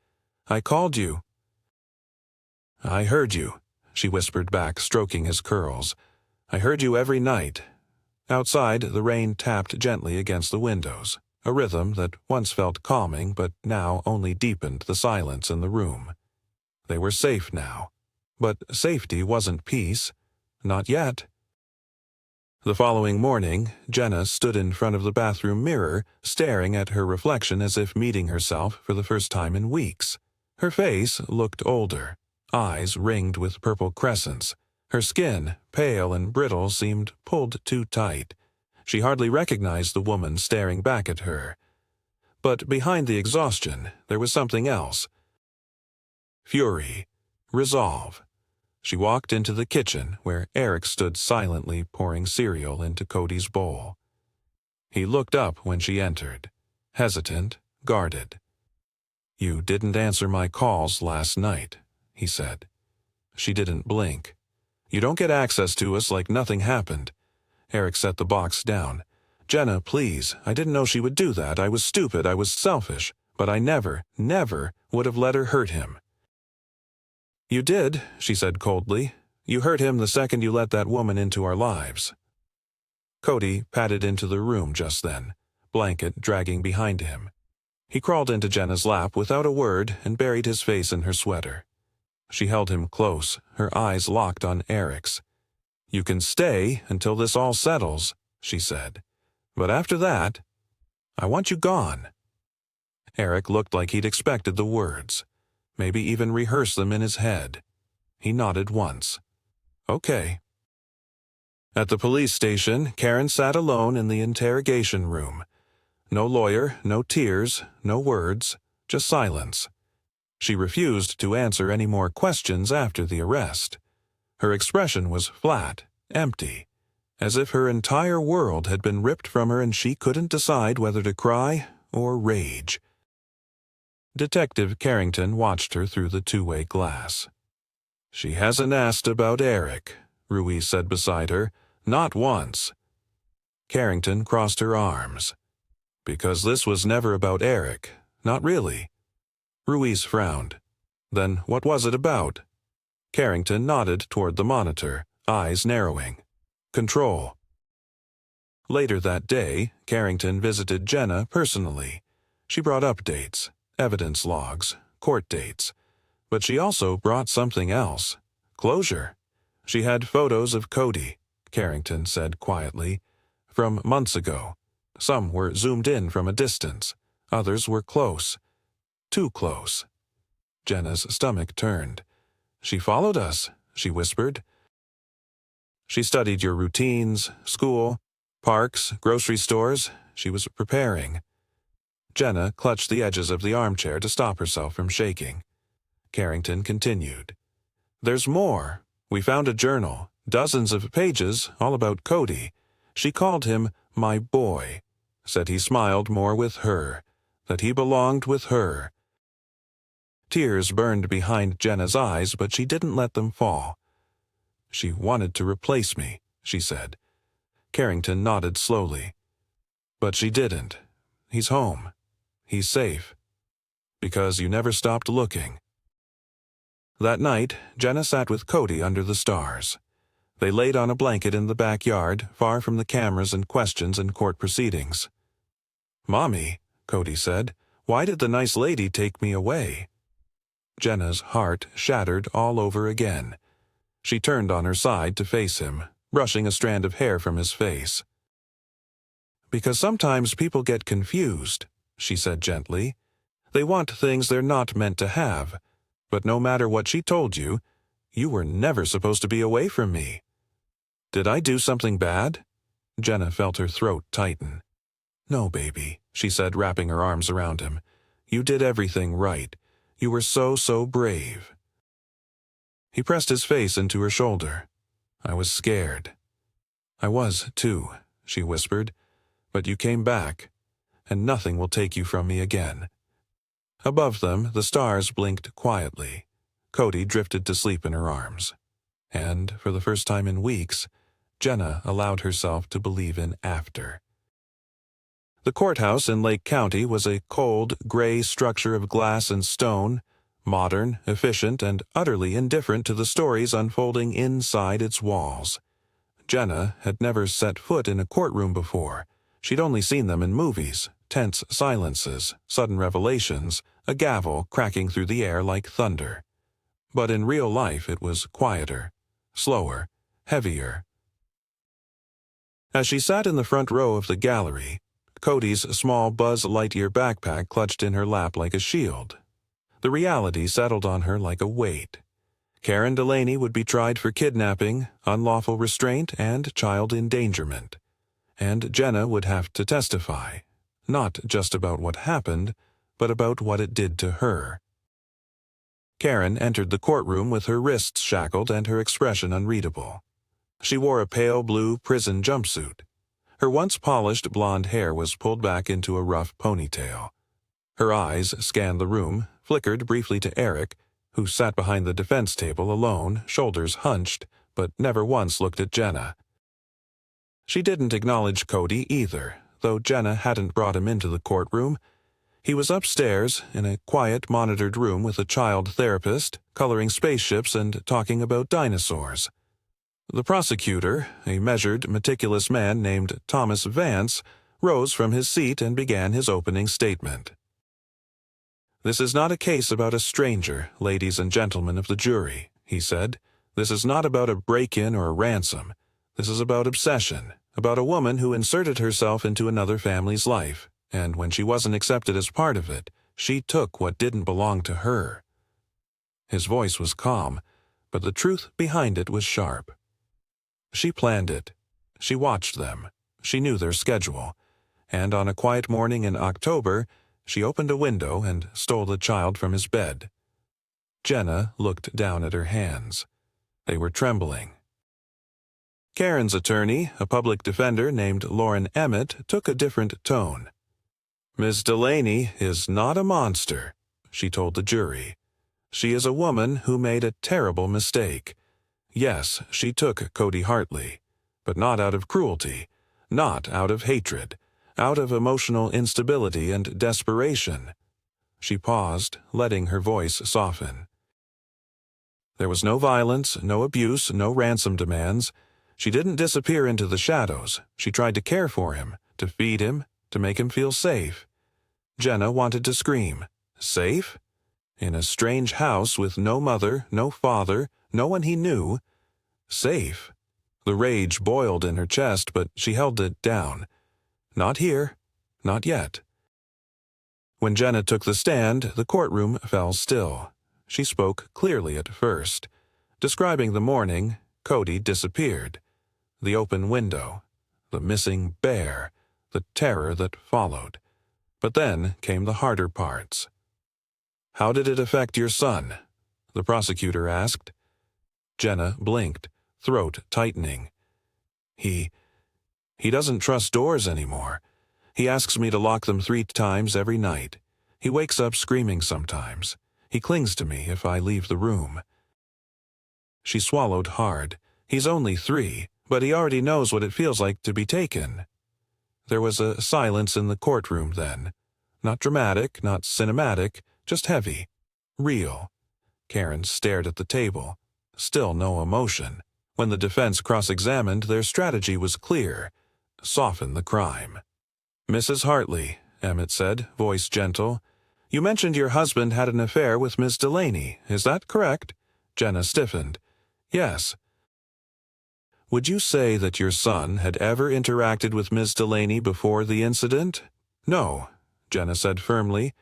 "I called you." "I heard you," she whispered back, stroking his curls. "I heard you every night." Outside, the rain tapped gently against the windows, a rhythm that once felt calming but now only deepened the silence in the room. They were safe now. But safety wasn't peace. Not yet. The following morning, Jenna stood in front of the bathroom mirror, staring at her reflection as if meeting herself for the first time in weeks. Her face looked older, eyes ringed with purple crescents. Her skin, pale and brittle, seemed pulled too tight. She hardly recognized the woman staring back at her. But behind the exhaustion, there was something else. Fury. Resolve. She walked into the kitchen, where Eric stood silently pouring cereal into Cody's bowl. He looked up when she entered, hesitant, guarded. "You didn't answer my calls last night," he said. She didn't blink. "You don't get access to us like nothing happened." Eric set the box down. "Jenna, please, I didn't know she would do that. I was stupid, I was selfish, but I never would have let her hurt him." "You did," she said coldly. "You hurt him the second you let that woman into our lives." Cody padded into the room just then, blanket dragging behind him. He crawled into Jenna's lap without a word and buried his face in her sweater. She held him close, her eyes locked on Eric's. "You can stay until this all settles," she said. "But after that, I want you gone." Eric looked like he'd expected the words, maybe even rehearsed them in his head. He nodded once. "Okay." At the police station, Karen sat alone in the interrogation room. No lawyer, no tears, no words, just silence. She refused to answer any more questions after the arrest. Her expression was flat, empty, as if her entire world had been ripped from her and she couldn't decide whether to cry or rage. Detective Carrington watched her through the two-way glass. "She hasn't asked about Eric," Ruiz said beside her. "Not once." Carrington crossed her arms. "Because this was never about Eric. Not really." Ruiz frowned. "Then what was it about?" Carrington nodded toward the monitor, eyes narrowing. "Control." Later that day, Carrington visited Jenna personally. She brought updates, evidence logs, court dates. But she also brought something else. Closure. She had photos of Cody, Carrington said quietly, from months ago. Some were zoomed in from a distance. Others were close. Too close. Jenna's stomach turned. "She followed us," she whispered. "She studied your routines, school, parks, grocery stores. She was preparing." Jenna clutched the edges of the armchair to stop herself from shaking. Carrington continued. "There's more. We found a journal, dozens of pages, all about Cody. She called him my boy, said he smiled more with her, that he belonged with her." Tears burned behind Jenna's eyes, but she didn't let them fall. "She wanted to replace me," she said. Carrington nodded slowly. "But she didn't. He's home. He's safe. Because you never stopped looking." That night, Jenna sat with Cody under the stars. They laid on a blanket in the backyard, far from the cameras and questions and court proceedings. "Mommy," Cody said. "Why did the nice lady take me away?" Jenna's heart shattered all over again. She turned on her side to face him, brushing a strand of hair from his face. "Because sometimes people get confused," she said gently. "They want things they're not meant to have. But no matter what she told you, you were never supposed to be away from me." "Did I do something bad?" Jenna felt her throat tighten. "No, baby," she said, wrapping her arms around him. "You did everything right. You were so brave." He pressed his face into her shoulder. "I was scared." "I was, too," she whispered. "But you came back, and nothing will take you from me again." Above them, the stars blinked quietly. Cody drifted to sleep in her arms. And, for the first time in weeks, Jenna allowed herself to believe in after. The courthouse in Lake County was a cold, gray structure of glass and stone, modern, efficient, and utterly indifferent to the stories unfolding inside its walls. Jenna had never set foot in a courtroom before. She'd only seen them in movies, tense silences, sudden revelations, a gavel cracking through the air like thunder. But in real life it was quieter, slower, heavier. As she sat in the front row of the gallery, Cody's small Buzz Lightyear backpack clutched in her lap like a shield. The reality settled on her like a weight. Karen Delaney would be tried for kidnapping, unlawful restraint, and child endangerment. And Jenna would have to testify, not just about what happened, but about what it did to her. Karen entered the courtroom with her wrists shackled and her expression unreadable. She wore a pale blue prison jumpsuit. Her once polished blonde hair was pulled back into a rough ponytail. Her eyes scanned the room, flickered briefly to Eric, who sat behind the defense table alone, shoulders hunched, but never once looked at Jenna. She didn't acknowledge Cody either, though Jenna hadn't brought him into the courtroom. He was upstairs, in a quiet, monitored room with a child therapist, coloring spaceships and talking about dinosaurs. The prosecutor, a measured, meticulous man named Thomas Vance, rose from his seat and began his opening statement. "This is not a case about a stranger, ladies and gentlemen of the jury," he said. "This is not about a break-in or a ransom. This is about obsession, about a woman who inserted herself into another family's life, and when she wasn't accepted as part of it, she took what didn't belong to her." His voice was calm, but the truth behind it was sharp. She planned it. She watched them. She knew their schedule. And on a quiet morning in October, she opened a window and stole the child from his bed. Jenna looked down at her hands. They were trembling. Karen's attorney, a public defender named Lauren Emmett, took a different tone. "Miss Delaney is not a monster," she told the jury. "She is a woman who made a terrible mistake. Yes, she took Cody Hartley, but not out of cruelty, not out of hatred, out of emotional instability and desperation." She paused, letting her voice soften. "There was no violence, no abuse, no ransom demands. She didn't disappear into the shadows. She tried to care for him, to feed him, to make him feel safe." Jenna wanted to scream. Safe? In a strange house with no mother, no father, no one he knew. Safe? The rage boiled in her chest, but she held it down. Not here. Not yet. When Jenna took the stand, the courtroom fell still. She spoke clearly at first. Describing the morning, Cody disappeared. The open window. The missing bear. The terror that followed. But then came the harder parts. "How did it affect your son?" the prosecutor asked. Jenna blinked, throat tightening. He doesn't trust doors anymore. He asks me to lock them 3 times every night. He wakes up screaming sometimes. He clings to me if I leave the room." She swallowed hard. He's only 3, but he already knows what it feels like to be taken. There was a silence in the courtroom then. Not dramatic, not cinematic, just heavy. Real. Karen stared at the table. Still no emotion. When the defense cross-examined, their strategy was clear. Soften the crime. "Mrs. Hartley, Emmett said, voice gentle. "You mentioned your husband had an affair with Miss Delaney, is that correct?" Jenna stiffened. "Yes." "Would you say that your son had ever interacted with Miss Delaney before the incident?" "No," Jenna said firmly.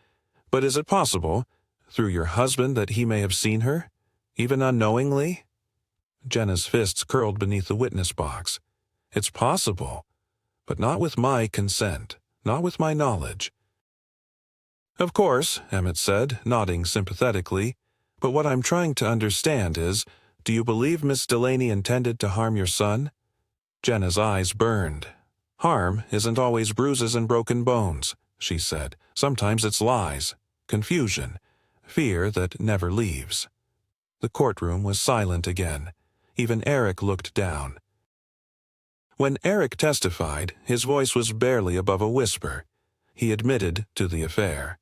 "But is it possible, through your husband, that he may have seen her? Even unknowingly?" Jenna's fists curled beneath the witness box. "It's possible, but not with my consent, not with my knowledge." "Of course," Emmett said, nodding sympathetically. "But what I'm trying to understand is, do you believe Miss Delaney intended to harm your son?" Jenna's eyes burned. "Harm isn't always bruises and broken bones," she said. "Sometimes it's lies, confusion, fear that never leaves." The courtroom was silent again. Even Eric looked down. When Eric testified, his voice was barely above a whisper. He admitted to the affair.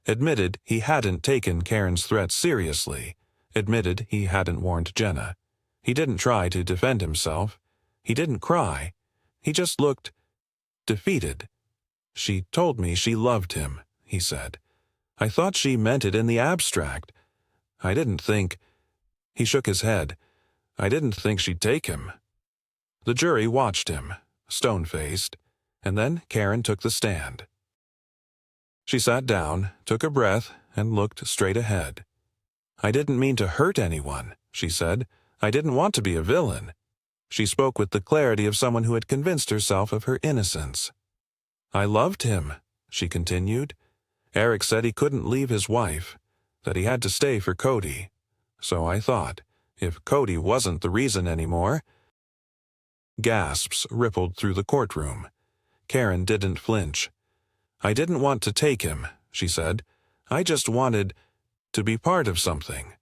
Admitted he hadn't taken Karen's threats seriously. Admitted he hadn't warned Jenna. He didn't try to defend himself. He didn't cry. He just looked defeated. "She told me she loved him," he said. "I thought she meant it in the abstract. I didn't think—" He shook his head. "I didn't think she'd take him." The jury watched him, stone-faced, and then Karen took the stand. She sat down, took a breath, and looked straight ahead. "I didn't mean to hurt anyone," she said. "I didn't want to be a villain." She spoke with the clarity of someone who had convinced herself of her innocence. "I loved him," she continued. "Eric said he couldn't leave his wife, that he had to stay for Cody. So I thought, if Cody wasn't the reason anymore—" Gasps rippled through the courtroom. Karen didn't flinch. "I didn't want to take him," she said. "I just wanted to be part of something."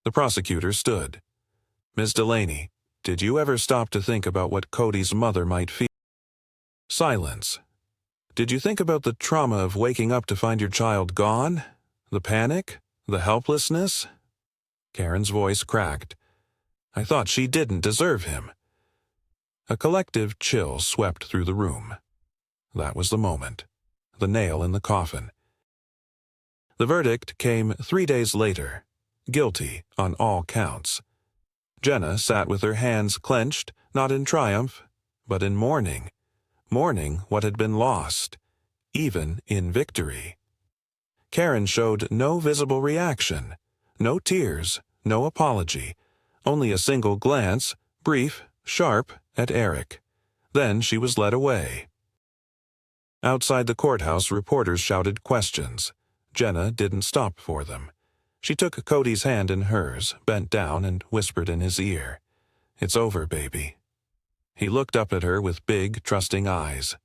The prosecutor stood. "Ms. Delaney, did you ever stop to think about what Cody's mother might feel?" Silence. "Did you think about the trauma of waking up to find your child gone? The panic? The helplessness?" Karen's voice cracked. "I thought she didn't deserve him." A collective chill swept through the room. That was the moment. The nail in the coffin. The verdict came 3 days later. Guilty on all counts. Jenna sat with her hands clenched, not in triumph, but in mourning. Mourning what had been lost, even in victory. Karen showed no visible reaction, no tears, no apology, only a single glance, brief, sharp, at Eric. Then she was led away. Outside the courthouse, reporters shouted questions. Jenna didn't stop for them. She took Cody's hand in hers, bent down, and whispered in his ear, "It's over, baby." He looked up at her with big, trusting eyes.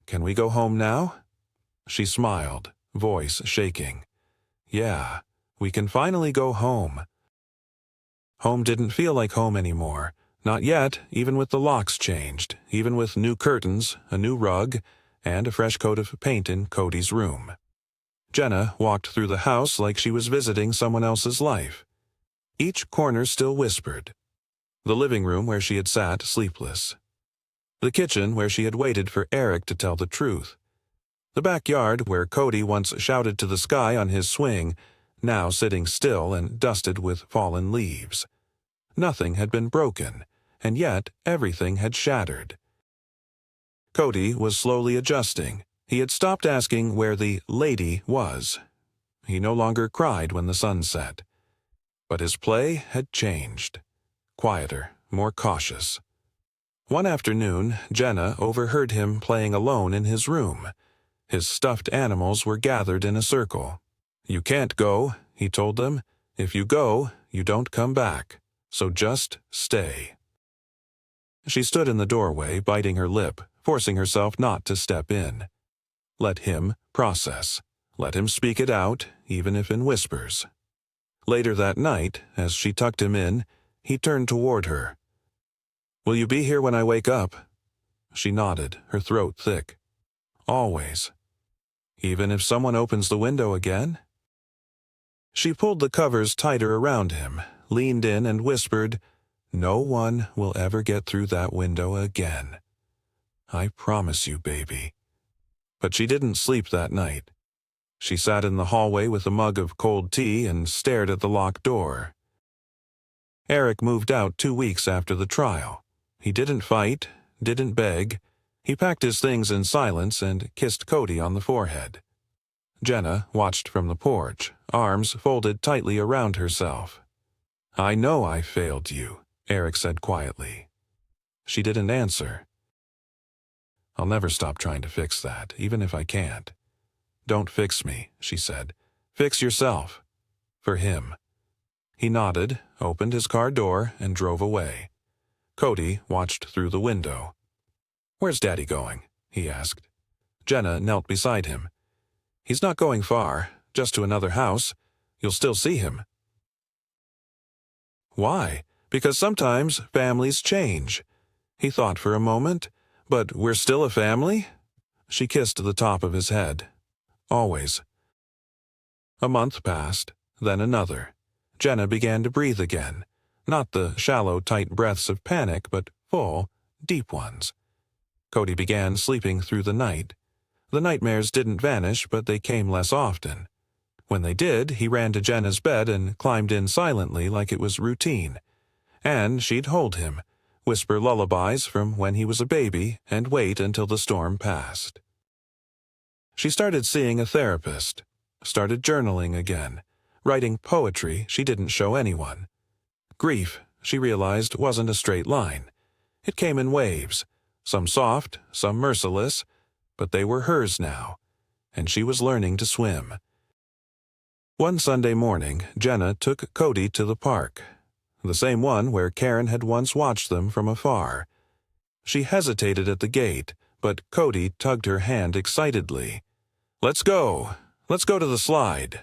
"Can we go home now?" She smiled, voice shaking. "Yeah, we can finally go home." Home didn't feel like home anymore. Not yet, even with the locks changed, even with new curtains, a new rug, and a fresh coat of paint in Cody's room. Jenna walked through the house like she was visiting someone else's life. Each corner still whispered. The living room where she had sat sleepless. The kitchen where she had waited for Eric to tell the truth. The backyard where Cody once shouted to the sky on his swing, now sitting still and dusted with fallen leaves. Nothing had been broken, and yet everything had shattered. Cody was slowly adjusting. He had stopped asking where the lady was. He no longer cried when the sun set. But his play had changed. Quieter, more cautious. One afternoon, Jenna overheard him playing alone in his room. His stuffed animals were gathered in a circle. "You can't go," he told them. "If you go, you don't come back. So just stay." She stood in the doorway, biting her lip, forcing herself not to step in. Let him process. Let him speak it out, even if in whispers. Later that night, as she tucked him in, he turned toward her. "Will you be here when I wake up?" She nodded, her throat thick. "Always." "Even if someone opens the window again?" She pulled the covers tighter around him, leaned in and whispered, "No one will ever get through that window again. I promise you, baby." But she didn't sleep that night. She sat in the hallway with a mug of cold tea and stared at the locked door. Eric moved out 2 weeks after the trial. He didn't fight, didn't beg. He packed his things in silence and kissed Cody on the forehead. Jenna watched from the porch, arms folded tightly around herself. "I know I failed you," Eric said quietly. She didn't answer. "I'll never stop trying to fix that, even if I can't." "Don't fix me," she said. "Fix yourself. For him." He nodded, opened his car door, and drove away. Cody watched through the window. "Where's Daddy going?" he asked. Jenna knelt beside him. "He's not going far, just to another house. You'll still see him." "Why? Because sometimes families change." He thought for a moment. "But we're still a family?" She kissed the top of his head. "Always." A month passed, then another. Jenna began to breathe again. Not the shallow, tight breaths of panic, but full, deep ones. Cody began sleeping through the night. The nightmares didn't vanish, but they came less often. When they did, he ran to Jenna's bed and climbed in silently like it was routine. And she'd hold him, whisper lullabies from when he was a baby, and wait until the storm passed. She started seeing a therapist, started journaling again, writing poetry she didn't show anyone. Grief, she realized, wasn't a straight line. It came in waves, some soft, some merciless, but they were hers now, and she was learning to swim. One Sunday morning, Jenna took Cody to the park, the same one where Karen had once watched them from afar. She hesitated at the gate, but Cody tugged her hand excitedly. "Let's go! Let's go to the slide!"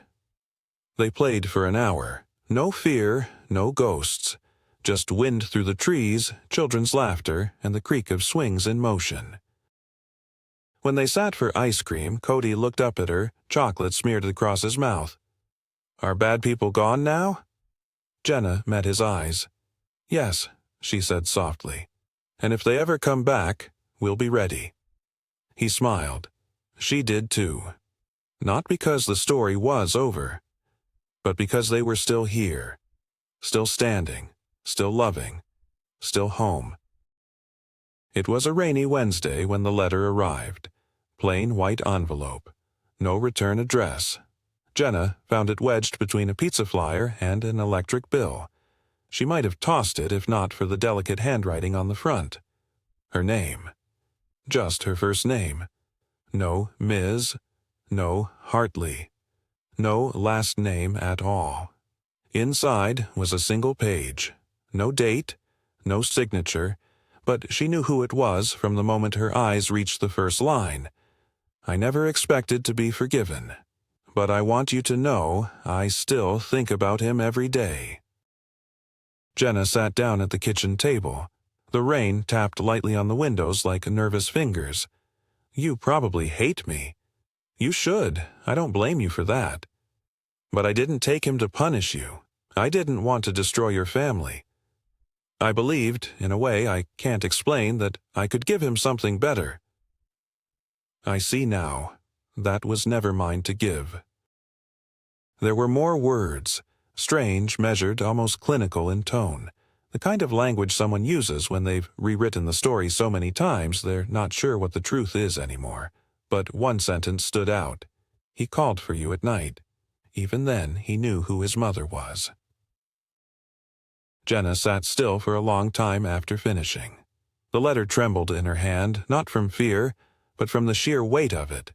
They played for an hour. No fear, no ghosts. Just wind through the trees, children's laughter, and the creak of swings in motion. When they sat for ice cream, Cody looked up at her, chocolate smeared across his mouth. "Are bad people gone now?" Jenna met his eyes. "Yes," she said softly. "And if they ever come back, we'll be ready." He smiled. She did too. Not because the story was over, but because they were still here, still standing, still loving, still home. It was a rainy Wednesday when the letter arrived. Plain white envelope. No return address. Jenna found it wedged between a pizza flyer and an electric bill. She might have tossed it if not for the delicate handwriting on the front. Her name. Just her first name. No Ms., no Hartley. No last name at all. Inside was a single page. No date, no signature, but she knew who it was from the moment her eyes reached the first line. "I never expected to be forgiven, but I want you to know I still think about him every day." Jenna sat down at the kitchen table. The rain tapped lightly on the windows like nervous fingers. "You probably hate me." "You should. I don't blame you for that. But I didn't take him to punish you. I didn't want to destroy your family. I believed, in a way I can't explain, that I could give him something better. I see now. That was never mine to give." There were more words, strange, measured, almost clinical in tone, the kind of language someone uses when they've rewritten the story so many times they're not sure what the truth is anymore. But one sentence stood out. "He called for you at night. Even then, he knew who his mother was." Jenna sat still for a long time after finishing. The letter trembled in her hand, not from fear, but from the sheer weight of it.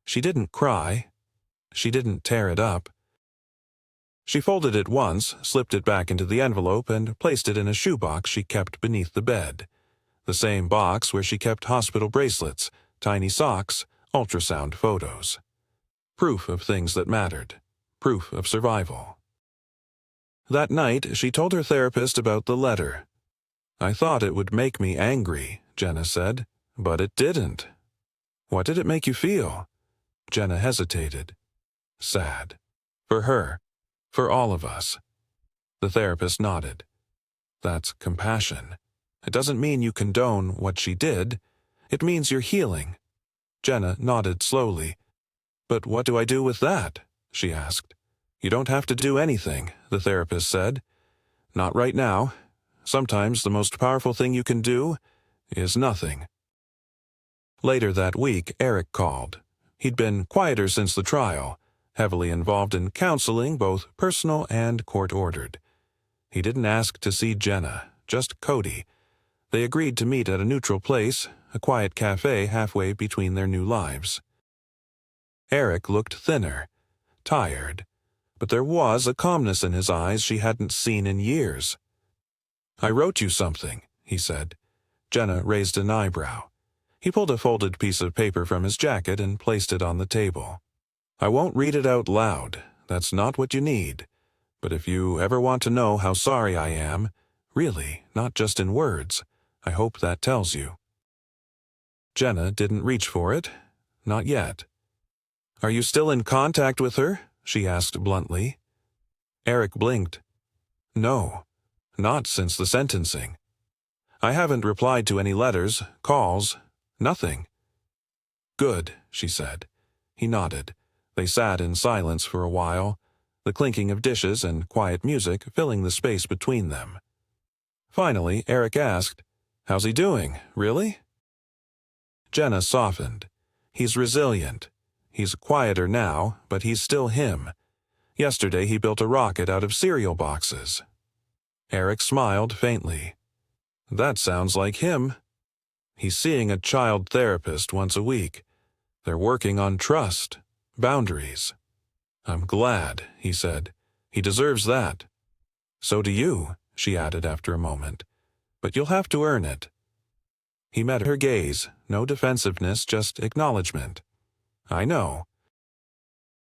She didn't cry. She didn't tear it up. She folded it once, slipped it back into the envelope, and placed it in a shoebox she kept beneath the bed. The same box where she kept hospital bracelets, tiny socks, ultrasound photos. Proof of things that mattered. Proof of survival. That night, she told her therapist about the letter. "I thought it would make me angry," Jenna said, "but it didn't." "What did it make you feel?" Jenna hesitated. "Sad. For her. For all of us." The therapist nodded. "That's compassion. It doesn't mean you condone what she did. It means you're healing." Jenna nodded slowly. "But what do I do with that?" she asked. "You don't have to do anything," the therapist said. "Not right now. Sometimes the most powerful thing you can do is nothing." Later that week, Eric called. He'd been quieter since the trial, heavily involved in counseling, both personal and court-ordered. He didn't ask to see Jenna, just Cody. They agreed to meet at a neutral place, a quiet cafe halfway between their new lives. Eric looked thinner, tired, but there was a calmness in his eyes she hadn't seen in years. "I wrote you something," he said. Jenna raised an eyebrow. He pulled a folded piece of paper from his jacket and placed it on the table. "I won't read it out loud. That's not what you need. But if you ever want to know how sorry I am, really, not just in words, I hope that tells you." Jenna didn't reach for it. Not yet. "Are you still in contact with her?" she asked bluntly. Eric blinked. "No, not since the sentencing. I haven't replied to any letters, calls, nothing." "Good," she said. He nodded. They sat in silence for a while, the clinking of dishes and quiet music filling the space between them. Finally, Eric asked, "How's he doing, really?" Jenna softened. "He's resilient. He's quieter now, but he's still him. Yesterday he built a rocket out of cereal boxes." Eric smiled faintly. "That sounds like him. He's seeing a child therapist once a week. They're working on trust, boundaries." "I'm glad," he said. "He deserves that." "So do you," she added after a moment. "But you'll have to earn it." He met her gaze, no defensiveness, just acknowledgement. "I know."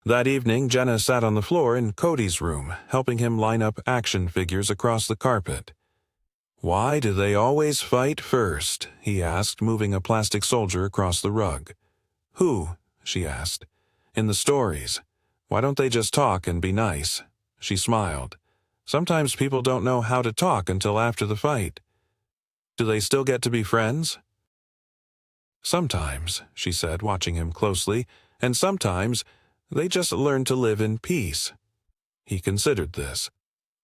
That evening, Jenna sat on the floor in Cody's room, helping him line up action figures across the carpet. "Why do they always fight first?" he asked, moving a plastic soldier across the rug. "Who?" she asked. "In the stories. Why don't they just talk and be nice?" She smiled. "Sometimes people don't know how to talk until after the fight." "Do they still get to be friends?" "Sometimes," she said, watching him closely, "and sometimes they just learn to live in peace." He considered this.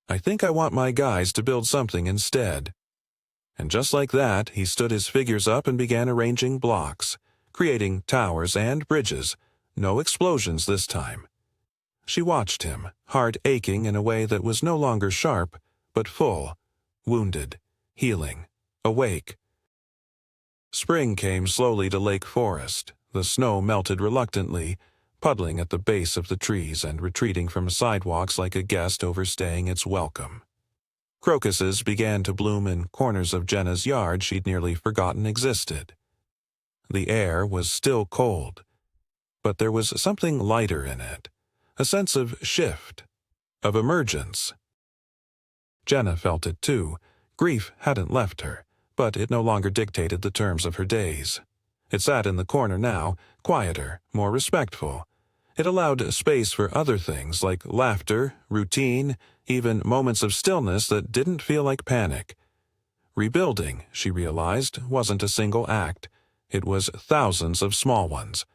"I think I want my guys to build something instead." And just like that, he stood his figures up and began arranging blocks, creating towers and bridges. No explosions this time. She watched him, heart aching in a way that was no longer sharp, but full, wounded, healing, awake. Spring came slowly to Lake Forest. The snow melted reluctantly, puddling at the base of the trees and retreating from sidewalks like a guest overstaying its welcome. Crocuses began to bloom in corners of Jenna's yard she'd nearly forgotten existed. The air was still cold, but there was something lighter in it, a sense of shift, of emergence. Jenna felt it too. Grief hadn't left her, but it no longer dictated the terms of her days. It sat in the corner now, quieter, more respectful. It allowed space for other things like laughter, routine, even moments of stillness that didn't feel like panic. Rebuilding, she realized, wasn't a single act. It was thousands of small ones.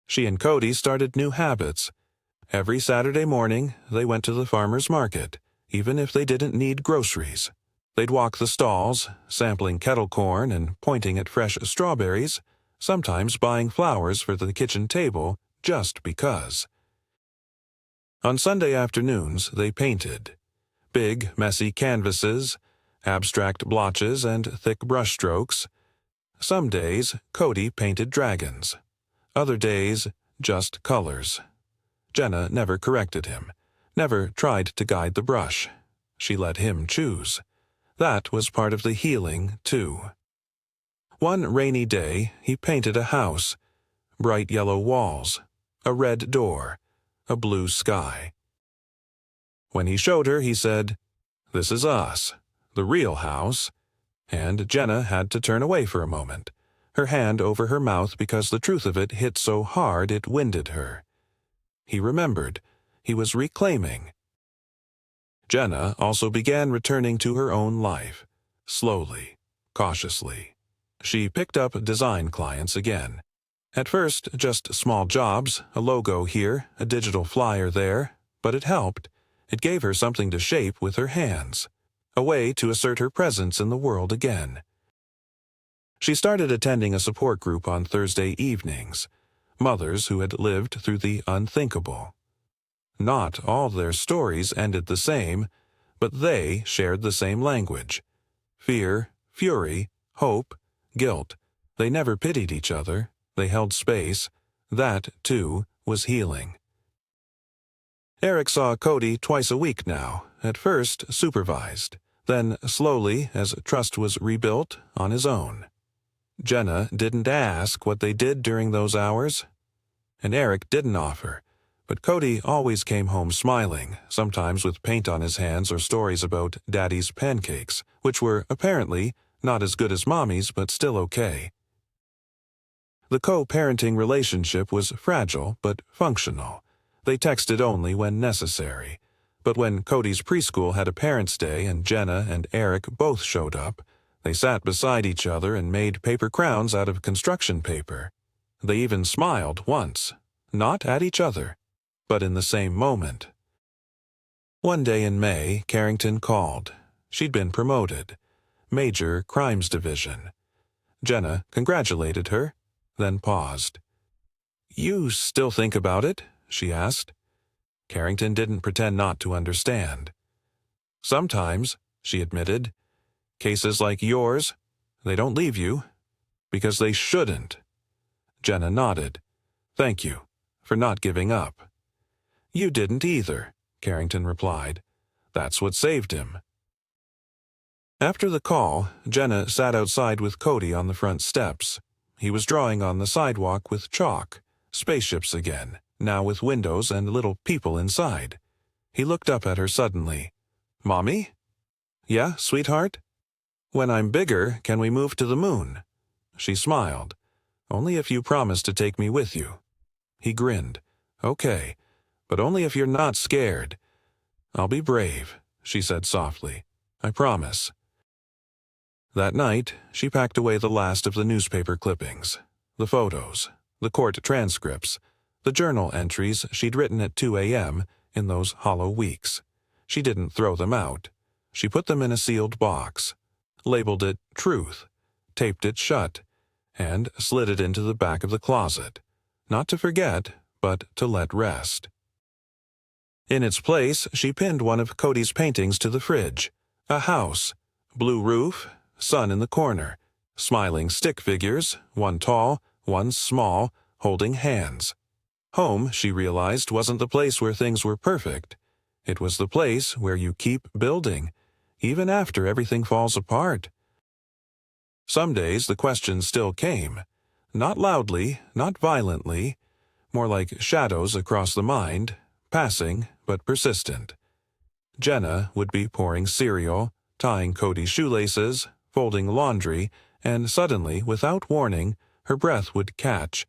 She and Cody started new habits. Every Saturday morning, they went to the farmer's market, even if they didn't need groceries. They'd walk the stalls, sampling kettle corn and pointing at fresh strawberries, sometimes buying flowers for the kitchen table just because. On Sunday afternoons, they painted. Big, messy canvases, abstract blotches, and thick brushstrokes. Some days, Cody painted dragons. Other days, just colors. Jenna never corrected him, never tried to guide the brush. She let him choose. That was part of the healing, too. One rainy day, he painted a house. Bright yellow walls, a red door, a blue sky. When he showed her, he said, "This is us, the real house." And Jenna had to turn away for a moment, her hand over her mouth because the truth of it hit so hard it winded her. He remembered. He was reclaiming. Jenna also began returning to her own life, slowly, cautiously. She picked up design clients again. At first, just small jobs, a logo here, a digital flyer there, but it helped. It gave her something to shape with her hands, a way to assert her presence in the world again. She started attending a support group on Thursday evenings, mothers who had lived through the unthinkable. Not all their stories ended the same, but they shared the same language. Fear, fury, hope, guilt. They never pitied each other. They held space. That, too, was healing. Eric saw Cody twice a week now, at first supervised, then slowly, as trust was rebuilt, on his own. Jenna didn't ask what they did during those hours, and Eric didn't offer, but Cody always came home smiling, sometimes with paint on his hands or stories about Daddy's pancakes, which were, apparently, not as good as Mommy's but still okay. The co-parenting relationship was fragile but functional. They texted only when necessary, but when Cody's preschool had a Parents' Day and Jenna and Eric both showed up, they sat beside each other and made paper crowns out of construction paper. They even smiled once, not at each other, but in the same moment. One day in May, Carrington called. She'd been promoted. Major Crimes Division. Jenna congratulated her, then paused. "You still think about it?" she asked. Carrington didn't pretend not to understand. "Sometimes," she admitted. "Cases like yours, they don't leave you, because they shouldn't." Jenna nodded. "Thank you for not giving up." "You didn't either," Carrington replied. "That's what saved him." After the call, Jenna sat outside with Cody on the front steps. He was drawing on the sidewalk with chalk, spaceships again, now with windows and little people inside. He looked up at her suddenly. "Mommy?" "Yeah, sweetheart?" "When I'm bigger, can we move to the moon?" She smiled. "Only if you promise to take me with you." He grinned. "Okay, but only if you're not scared." "I'll be brave," she said softly. "I promise." That night, she packed away the last of the newspaper clippings, the photos, the court transcripts, the journal entries she'd written at 2 a.m. in those hollow weeks. She didn't throw them out. She put them in a sealed box, labeled it Truth, taped it shut, and slid it into the back of the closet, not to forget, but to let rest. In its place, she pinned one of Cody's paintings to the fridge, a house, blue roof, sun in the corner, smiling stick figures, one tall, one small, holding hands. Home, she realized, wasn't the place where things were perfect. It was the place where you keep building, even after everything falls apart. Some days the questions still came. Not loudly, not violently, more like shadows across the mind, passing but persistent. Jenna would be pouring cereal, tying Cody's shoelaces, folding laundry, and suddenly, without warning, her breath would catch.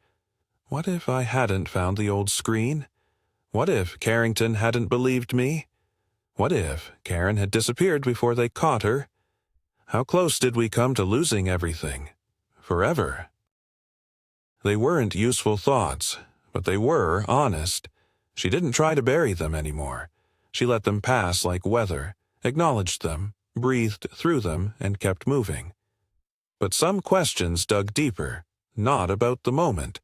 What if I hadn't found the old screen? What if Carrington hadn't believed me? What if Karen had disappeared before they caught her? How close did we come to losing everything? Forever. They weren't useful thoughts, but they were honest. She didn't try to bury them anymore. She let them pass like weather, acknowledged them, breathed through them, and kept moving. But some questions dug deeper, not about the moment,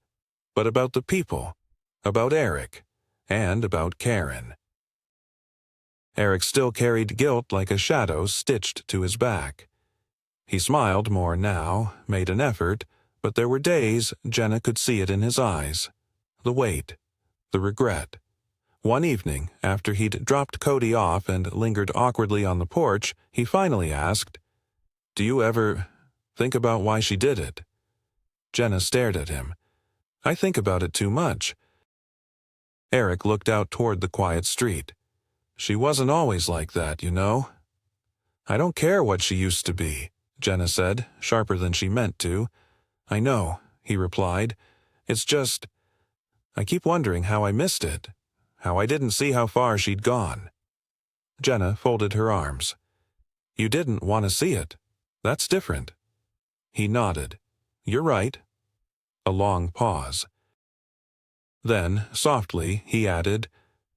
but about the people, about Eric, and about Karen. Eric still carried guilt like a shadow stitched to his back. He smiled more now, made an effort, but there were days Jenna could see it in his eyes. The weight, the regret. One evening, after he'd dropped Cody off and lingered awkwardly on the porch, he finally asked, "Do you ever think about why she did it?" Jenna stared at him. "I think about it too much." Eric looked out toward the quiet street. "She wasn't always like that, you know." "I don't care what she used to be," Jenna said, sharper than she meant to. "I know," he replied. "It's just, I keep wondering how I missed it, how I didn't see how far she'd gone." Jenna folded her arms. "You didn't want to see it. That's different." He nodded. "You're right." A long pause. Then, softly, he added,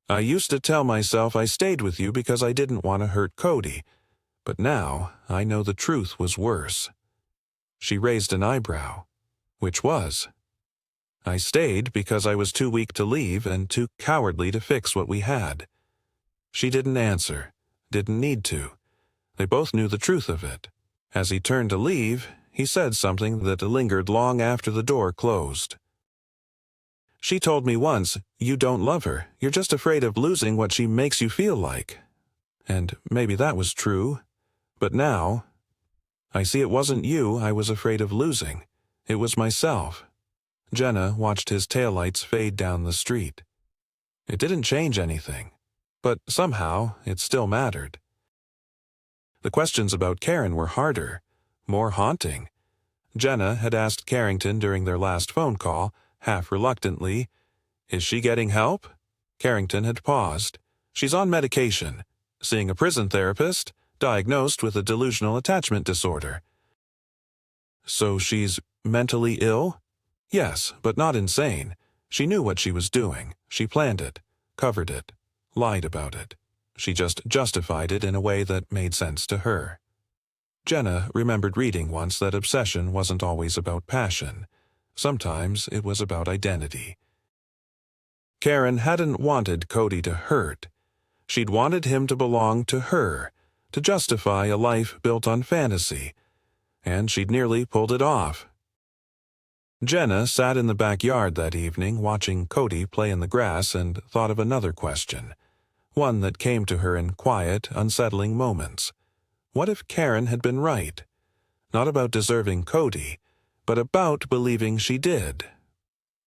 "I used to tell myself I stayed with you because I didn't want to hurt Cody, but now I know the truth was worse." She raised an eyebrow. "Which was?" "I stayed because I was too weak to leave and too cowardly to fix what we had." She didn't answer, didn't need to. They both knew the truth of it. As he turned to leave, he said something that lingered long after the door closed. "She told me once, you don't love her, you're just afraid of losing what she makes you feel like." And maybe that was true. But now, I see it wasn't you I was afraid of losing. It was myself. Jenna watched his taillights fade down the street. It didn't change anything, but somehow it still mattered. The questions about Karen were harder, more haunting. Jenna had asked Carrington during their last phone call, half reluctantly, "Is she getting help?" Carrington had paused. "She's on medication, seeing a prison therapist, diagnosed with a delusional attachment disorder." "So she's mentally ill?" "Yes, but not insane. She knew what she was doing. She planned it, covered it, lied about it. She just justified it in a way that made sense to her." Jenna remembered reading once that obsession wasn't always about passion. Sometimes it was about identity. Karen hadn't wanted Cody to hurt. She'd wanted him to belong to her, to justify a life built on fantasy, and she'd nearly pulled it off. Jenna sat in the backyard that evening watching Cody play in the grass and thought of another question, one that came to her in quiet, unsettling moments. What if Karen had been right? Not about deserving Cody, but about believing she did.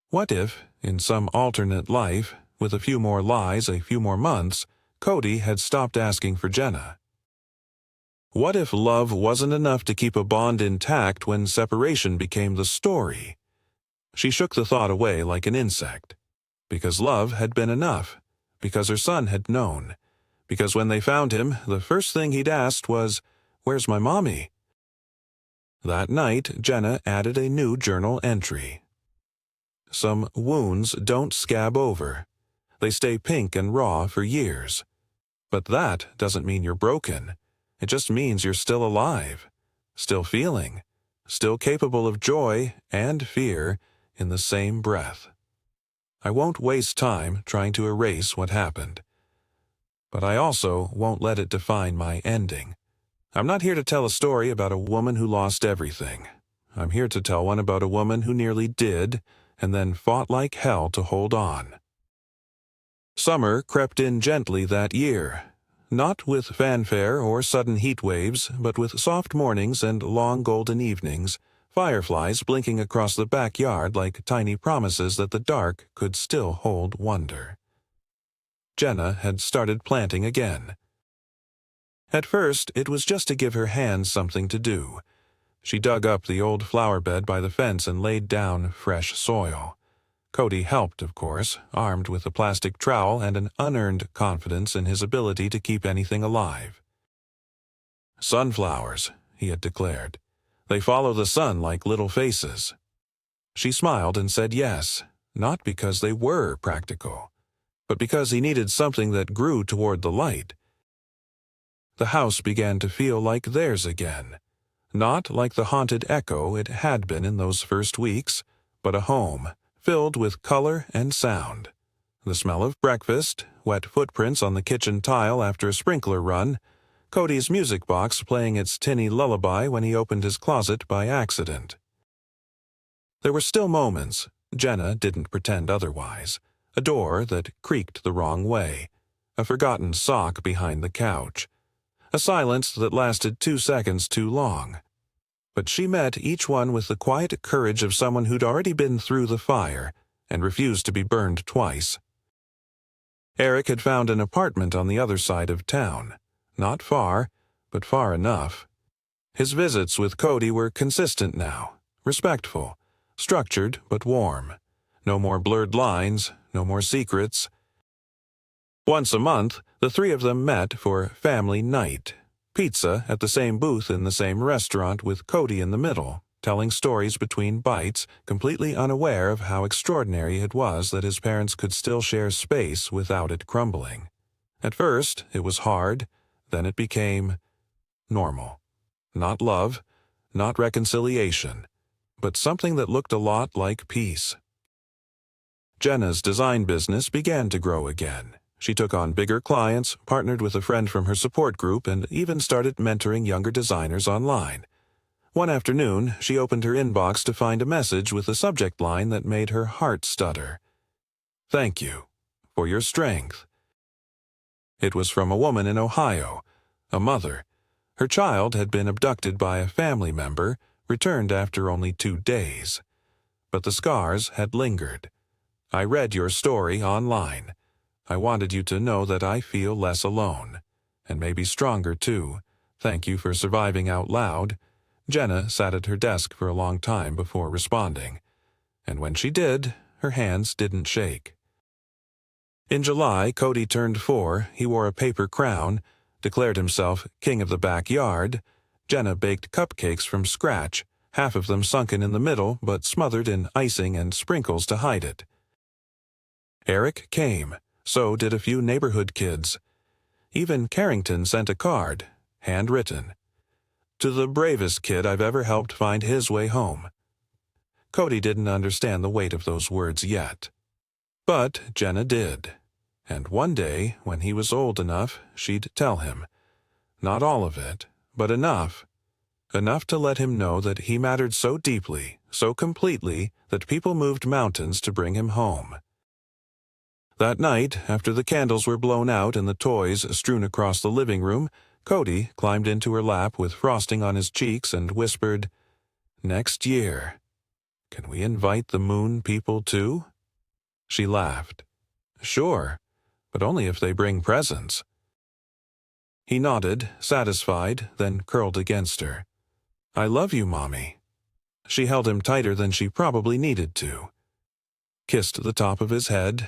What if, in some alternate life, with a few more lies, a few more months, Cody had stopped asking for Jenna? What if love wasn't enough to keep a bond intact when separation became the story? She shook the thought away like an insect. Because love had been enough. Because her son had known. Because when they found him, the first thing he'd asked was, "Where's my mommy?" That night, Jenna added a new journal entry. "Some wounds don't scab over. They stay pink and raw for years. But that doesn't mean you're broken. It just means you're still alive, still feeling, still capable of joy and fear in the same breath. I won't waste time trying to erase what happened. But I also won't let it define my ending. I'm not here to tell a story about a woman who lost everything. I'm here to tell one about a woman who nearly did, and then fought like hell to hold on." Summer crept in gently that year, not with fanfare or sudden heat waves, but with soft mornings and long golden evenings, fireflies blinking across the backyard like tiny promises that the dark could still hold wonder. Jenna had started planting again. At first, it was just to give her hands something to do. She dug up the old flower bed by the fence and laid down fresh soil. Cody helped, of course, armed with a plastic trowel and an unearned confidence in his ability to keep anything alive. "Sunflowers," he had declared. "They follow the sun like little faces." She smiled and said yes, not because they were practical, but because he needed something that grew toward the light. The house began to feel like theirs again, not like the haunted echo it had been in those first weeks, but a home filled with color and sound. The smell of breakfast, wet footprints on the kitchen tile after a sprinkler run, Cody's music box playing its tinny lullaby when he opened his closet by accident. There were still moments, Jenna didn't pretend otherwise, a door that creaked the wrong way, a forgotten sock behind the couch, a silence that lasted 2 seconds too long. But she met each one with the quiet courage of someone who'd already been through the fire and refused to be burned twice. Eric had found an apartment on the other side of town, not far, but far enough. His visits with Cody were consistent now, respectful, structured but warm. No more blurred lines, no more secrets. Once a month, the three of them met for family night. Pizza at the same booth in the same restaurant with Cody in the middle, telling stories between bites, completely unaware of how extraordinary it was that his parents could still share space without it crumbling. At first, it was hard, then it became normal. Not love, not reconciliation, but something that looked a lot like peace. Jenna's design business began to grow again. She took on bigger clients, partnered with a friend from her support group, and even started mentoring younger designers online. One afternoon, she opened her inbox to find a message with a subject line that made her heart stutter. "Thank you for your strength." It was from a woman in Ohio, a mother. Her child had been abducted by a family member, returned after only 2 days. But the scars had lingered. "I read your story online. I wanted you to know that I feel less alone, and maybe stronger too. Thank you for surviving out loud." Jenna sat at her desk for a long time before responding, and when she did, her hands didn't shake. In July, Cody turned 4. He wore a paper crown, declared himself king of the backyard. Jenna baked cupcakes from scratch, half of them sunken in the middle but smothered in icing and sprinkles to hide it. Eric came. So did a few neighborhood kids. Even Carrington sent a card, handwritten. "To the bravest kid I've ever helped find his way home." Cody didn't understand the weight of those words yet. But Jenna did. And one day, when he was old enough, she'd tell him. Not all of it, but enough. Enough to let him know that he mattered so deeply, so completely, that people moved mountains to bring him home. That night, after the candles were blown out and the toys strewn across the living room, Cody climbed into her lap with frosting on his cheeks and whispered, "Next year. Can we invite the moon people too?" She laughed. "Sure, but only if they bring presents." He nodded, satisfied, then curled against her. "I love you, Mommy." She held him tighter than she probably needed to. Kissed the top of his head.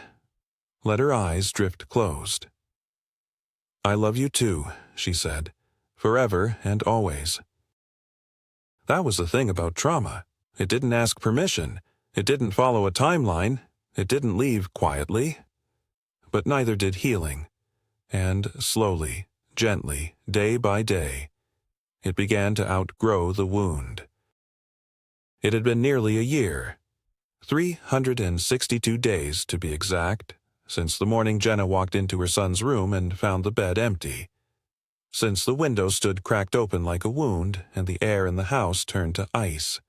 Let her eyes drift closed. "I love you too," she said, "forever and always." That was the thing about trauma. It didn't ask permission. It didn't follow a timeline. It didn't leave quietly. But neither did healing. And slowly, gently, day by day, it began to outgrow the wound. It had been nearly a year, 362 days to be exact, since the morning Jenna walked into her son's room and found the bed empty. Since the window stood cracked open like a wound and the air in the house turned to ice.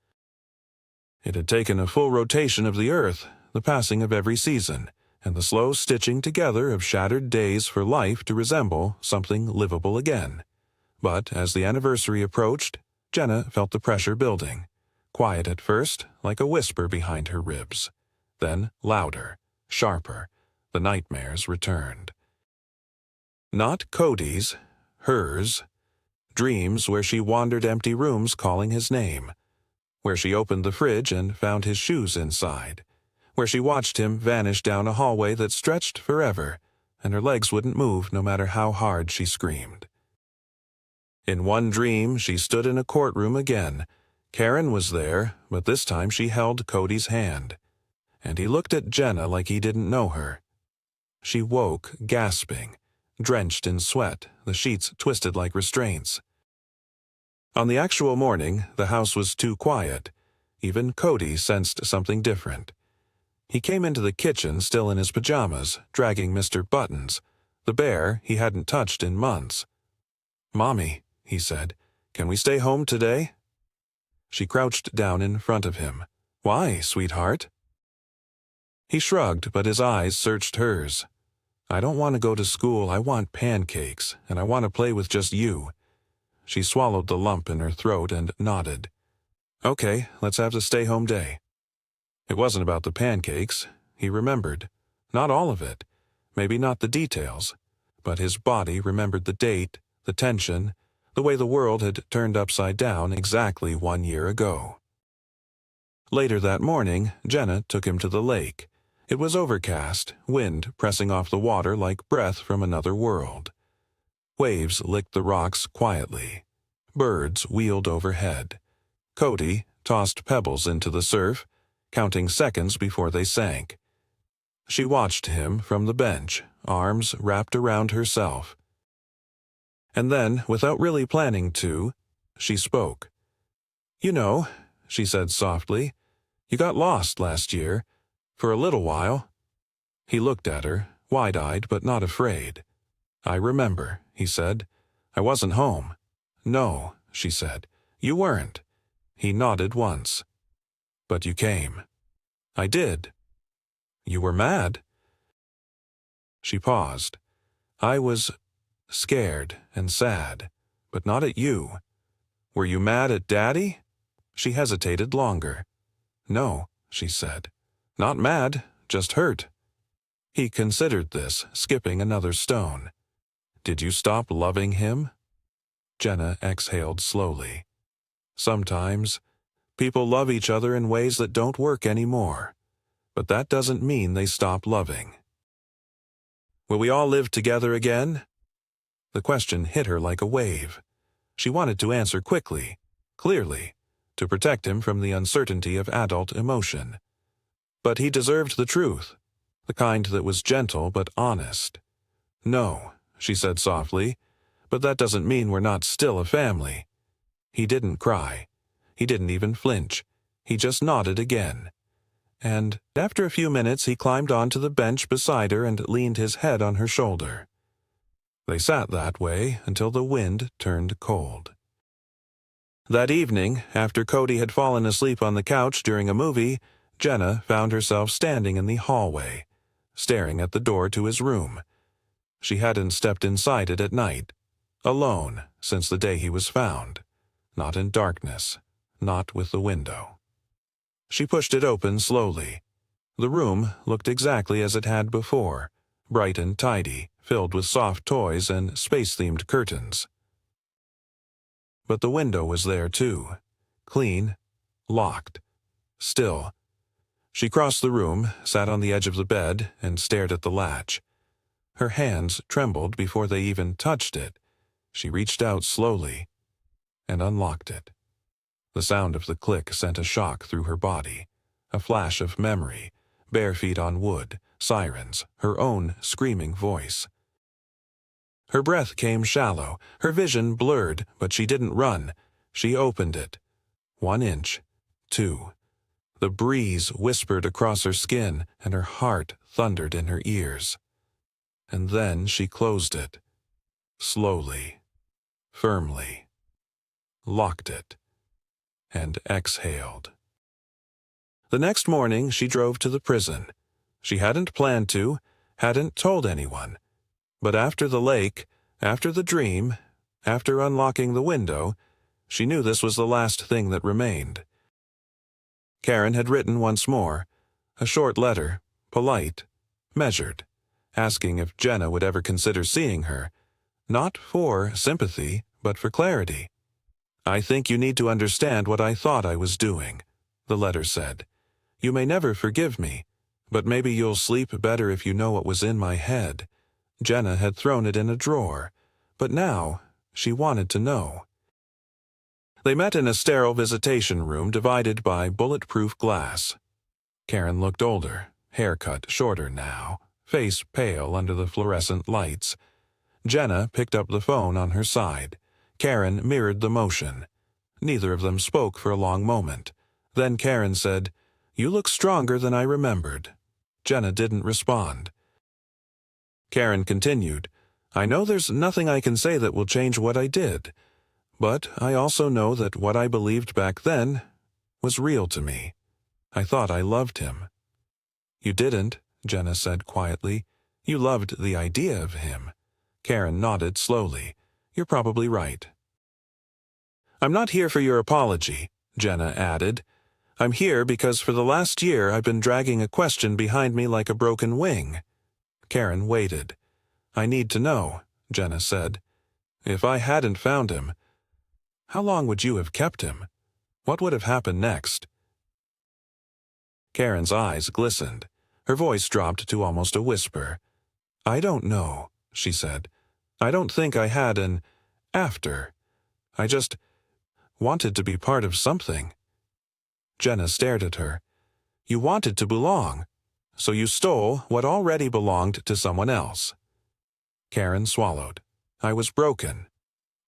It had taken a full rotation of the earth, the passing of every season, and the slow stitching together of shattered days for life to resemble something livable again. But as the anniversary approached, Jenna felt the pressure building. Quiet at first, like a whisper behind her ribs. Then louder, sharper. The nightmares returned. Not Cody's, hers. Dreams where she wandered empty rooms calling his name. Where she opened the fridge and found his shoes inside. Where she watched him vanish down a hallway that stretched forever, and her legs wouldn't move no matter how hard she screamed. In one dream, she stood in a courtroom again. Karen was there, but this time she held Cody's hand. And he looked at Jenna like he didn't know her. She woke, gasping, drenched in sweat, the sheets twisted like restraints. On the actual morning, the house was too quiet. Even Cody sensed something different. He came into the kitchen still in his pajamas, dragging Mr. Buttons, the bear he hadn't touched in months. "Mommy," he said, "can we stay home today?" She crouched down in front of him. "Why, sweetheart?" He shrugged, but his eyes searched hers. "I don't want to go to school. I want pancakes, and I want to play with just you." She swallowed the lump in her throat and nodded. "Okay, let's have the stay-home day." It wasn't about the pancakes, he remembered. Not all of it. Maybe not the details. But his body remembered the date, the tension, the way the world had turned upside down exactly 1 year ago. Later that morning, Jenna took him to the lake. It was overcast, wind pressing off the water like breath from another world. Waves licked the rocks quietly. Birds wheeled overhead. Cody, tossed pebbles into the surf, counting seconds before they sank. She watched him from the bench, arms wrapped around herself. And then, without really planning to, she spoke. "You know," she said softly, "you got lost last year. For a little while." He looked at her, wide-eyed but not afraid. "I remember," he said. "I wasn't home." "No," she said. "You weren't." He nodded once. "But you came." "I did." "You were mad?" She paused. "I was scared and sad, but not at you." "Were you mad at Daddy?" She hesitated longer. "No," she said. "Not mad, just hurt." He considered this, skipping another stone. "Did you stop loving him?" Jenna exhaled slowly. "Sometimes people love each other in ways that don't work anymore, but that doesn't mean they stop loving." "Will we all live together again?" The question hit her like a wave. She wanted to answer quickly, clearly, to protect him from the uncertainty of adult emotion. But he deserved the truth, the kind that was gentle but honest. "No," she said softly, "but that doesn't mean we're not still a family." He didn't cry. He didn't even flinch. He just nodded again. And after a few minutes he climbed onto the bench beside her and leaned his head on her shoulder. They sat that way until the wind turned cold. That evening, after Cody had fallen asleep on the couch during a movie, Jenna found herself standing in the hallway, staring at the door to his room. She hadn't stepped inside it at night, alone since the day he was found, not in darkness, not with the window. She pushed it open slowly. The room looked exactly as it had before, bright and tidy, filled with soft toys and space-themed curtains. But the window was there too, clean, locked, still. She crossed the room, sat on the edge of the bed, and stared at the latch. Her hands trembled before they even touched it. She reached out slowly and unlocked it. The sound of the click sent a shock through her body, a flash of memory, bare feet on wood, sirens, her own screaming voice. Her breath came shallow, her vision blurred, but she didn't run. She opened it. 1 inch, 2. The breeze whispered across her skin, and her heart thundered in her ears. And then she closed it. Slowly, firmly. Locked it. And exhaled. The next morning she drove to the prison. She hadn't planned to, hadn't told anyone. But after the lake, after the dream, after unlocking the window, she knew this was the last thing that remained. Karen had written once more, a short letter, polite, measured, asking if Jenna would ever consider seeing her, not for sympathy, but for clarity. "I think you need to understand what I thought I was doing," the letter said. "You may never forgive me, but maybe you'll sleep better if you know what was in my head." Jenna had thrown it in a drawer, but now she wanted to know. They met in a sterile visitation room divided by bulletproof glass. Karen looked older, hair cut shorter now, face pale under the fluorescent lights. Jenna picked up the phone on her side. Karen mirrored the motion. Neither of them spoke for a long moment. Then Karen said, "You look stronger than I remembered." Jenna didn't respond. Karen continued, "I know there's nothing I can say that will change what I did, but I also know that what I believed back then was real to me. I thought I loved him." "You didn't," Jenna said quietly. "You loved the idea of him." Karen nodded slowly. "You're probably right." "I'm not here for your apology," Jenna added. "I'm here because for the last year I've been dragging a question behind me like a broken wing." Karen waited. "I need to know," Jenna said. "If I hadn't found him, how long would you have kept him? What would have happened next?" Karen's eyes glistened. Her voice dropped to almost a whisper. "I don't know," she said. "I don't think I had an after. I just wanted to be part of something." Jenna stared at her. You wanted to belong, so you stole what already belonged to someone else. Karen swallowed. I was broken.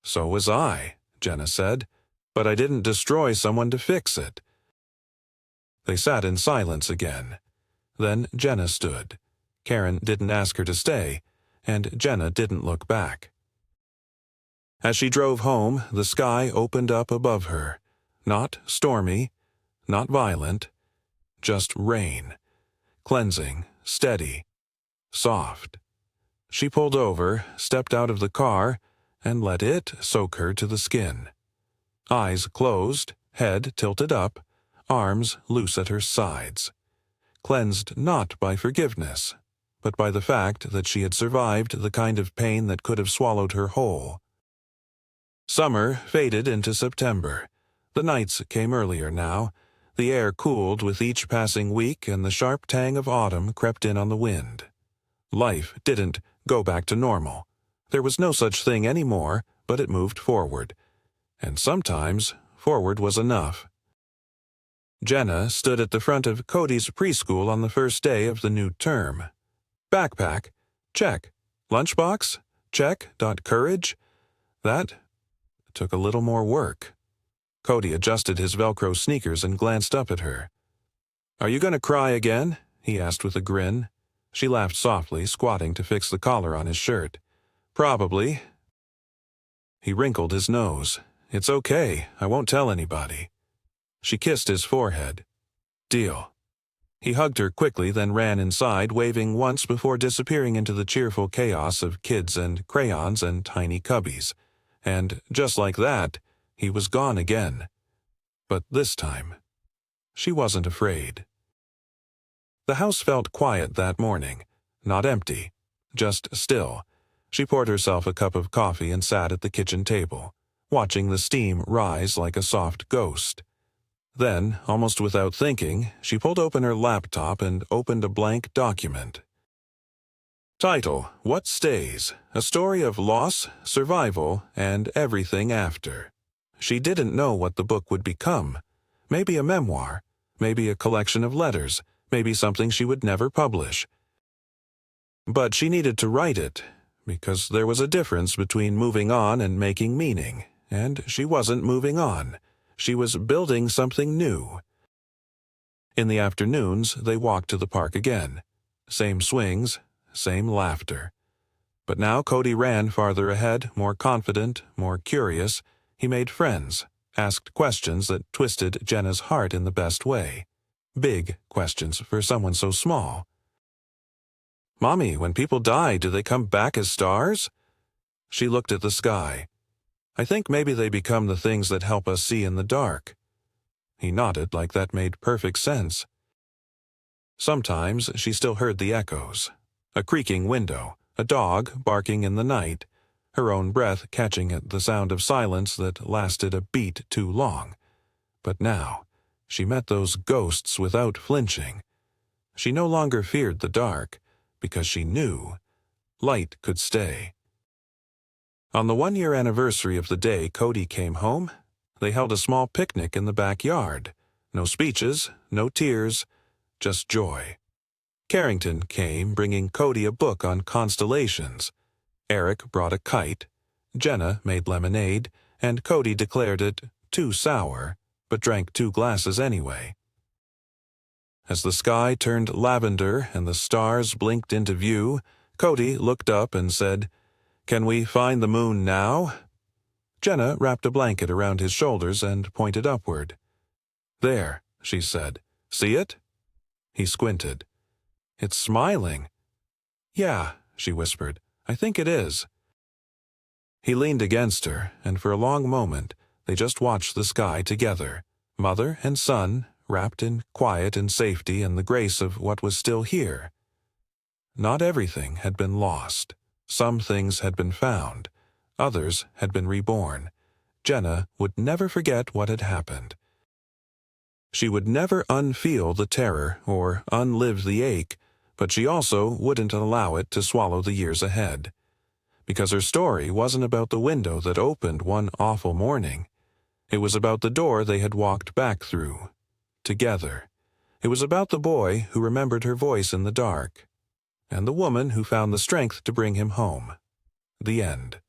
So was I, Jenna said, but I didn't destroy someone to fix it. They sat in silence again. Then Jenna stood. Karen didn't ask her to stay, and Jenna didn't look back. As she drove home, the sky opened up above her. Not stormy, not violent, just rain. Cleansing, steady, soft. She pulled over, stepped out of the car, and let it soak her to the skin. Eyes closed, head tilted up, arms loose at her sides. Cleansed not by forgiveness, but by the fact that she had survived the kind of pain that could have swallowed her whole. Summer faded into September. The nights came earlier now. The air cooled with each passing week, and the sharp tang of autumn crept in on the wind. Life didn't go back to normal. There was no such thing anymore, but it moved forward. And sometimes, forward was enough. Jenna stood at the front of Cody's preschool on the first day of the new term. Backpack? Check. Lunchbox? Check. Courage? That took a little more work. Cody adjusted his Velcro sneakers and glanced up at her. Are you going to cry again? He asked with a grin. She laughed softly, squatting to fix the collar on his shirt. Probably. He wrinkled his nose. It's okay. I won't tell anybody. She kissed his forehead. Deal. He hugged her quickly, then ran inside, waving once before disappearing into the cheerful chaos of kids and crayons and tiny cubbies. And just like that, he was gone again. But this time, she wasn't afraid. The house felt quiet that morning, not empty, just still. She poured herself a cup of coffee and sat at the kitchen table, watching the steam rise like a soft ghost. Then, almost without thinking, she pulled open her laptop and opened a blank document. Title: What Stays? A Story of Loss, Survival, and Everything After. She didn't know what the book would become. Maybe a memoir, maybe a collection of letters, maybe something she would never publish. But she needed to write it, because there was a difference between moving on and making meaning, and she wasn't moving on. She was building something new. In the afternoons, they walked to the park again. Same swings, same laughter. But now Cody ran farther ahead, more confident, more curious. He made friends, asked questions that twisted Jenna's heart in the best way. Big questions for someone so small. Mommy, when people die, do they come back as stars? She looked at the sky. I think maybe they become the things that help us see in the dark. He nodded like that made perfect sense. Sometimes she still heard the echoes. A creaking window, a dog barking in the night, her own breath catching at the sound of silence that lasted a beat too long. But now, she met those ghosts without flinching. She no longer feared the dark, because she knew light could stay. On the 1-year anniversary of the day Cody came home, they held a small picnic in the backyard. No speeches, no tears, just joy. Carrington came, bringing Cody a book on constellations. Eric brought a kite. Jenna made lemonade, and Cody declared it too sour, but drank 2 glasses anyway. As the sky turned lavender and the stars blinked into view, Cody looked up and said, Can we find the moon now? Jenna wrapped a blanket around his shoulders and pointed upward. There, she said. See it? He squinted. It's smiling. Yeah, she whispered. I think it is. He leaned against her, and for a long moment they just watched the sky together, mother and son, wrapped in quiet and safety and the grace of what was still here. Not everything had been lost. Some things had been found. Others had been reborn. Jenna would never forget what had happened. She would never unfeel the terror or unlive the ache, but she also wouldn't allow it to swallow the years ahead. Because her story wasn't about the window that opened one awful morning. It was about the door they had walked back through. together. It was about the boy who remembered her voice in the dark, and the woman who found the strength to bring him home. The end.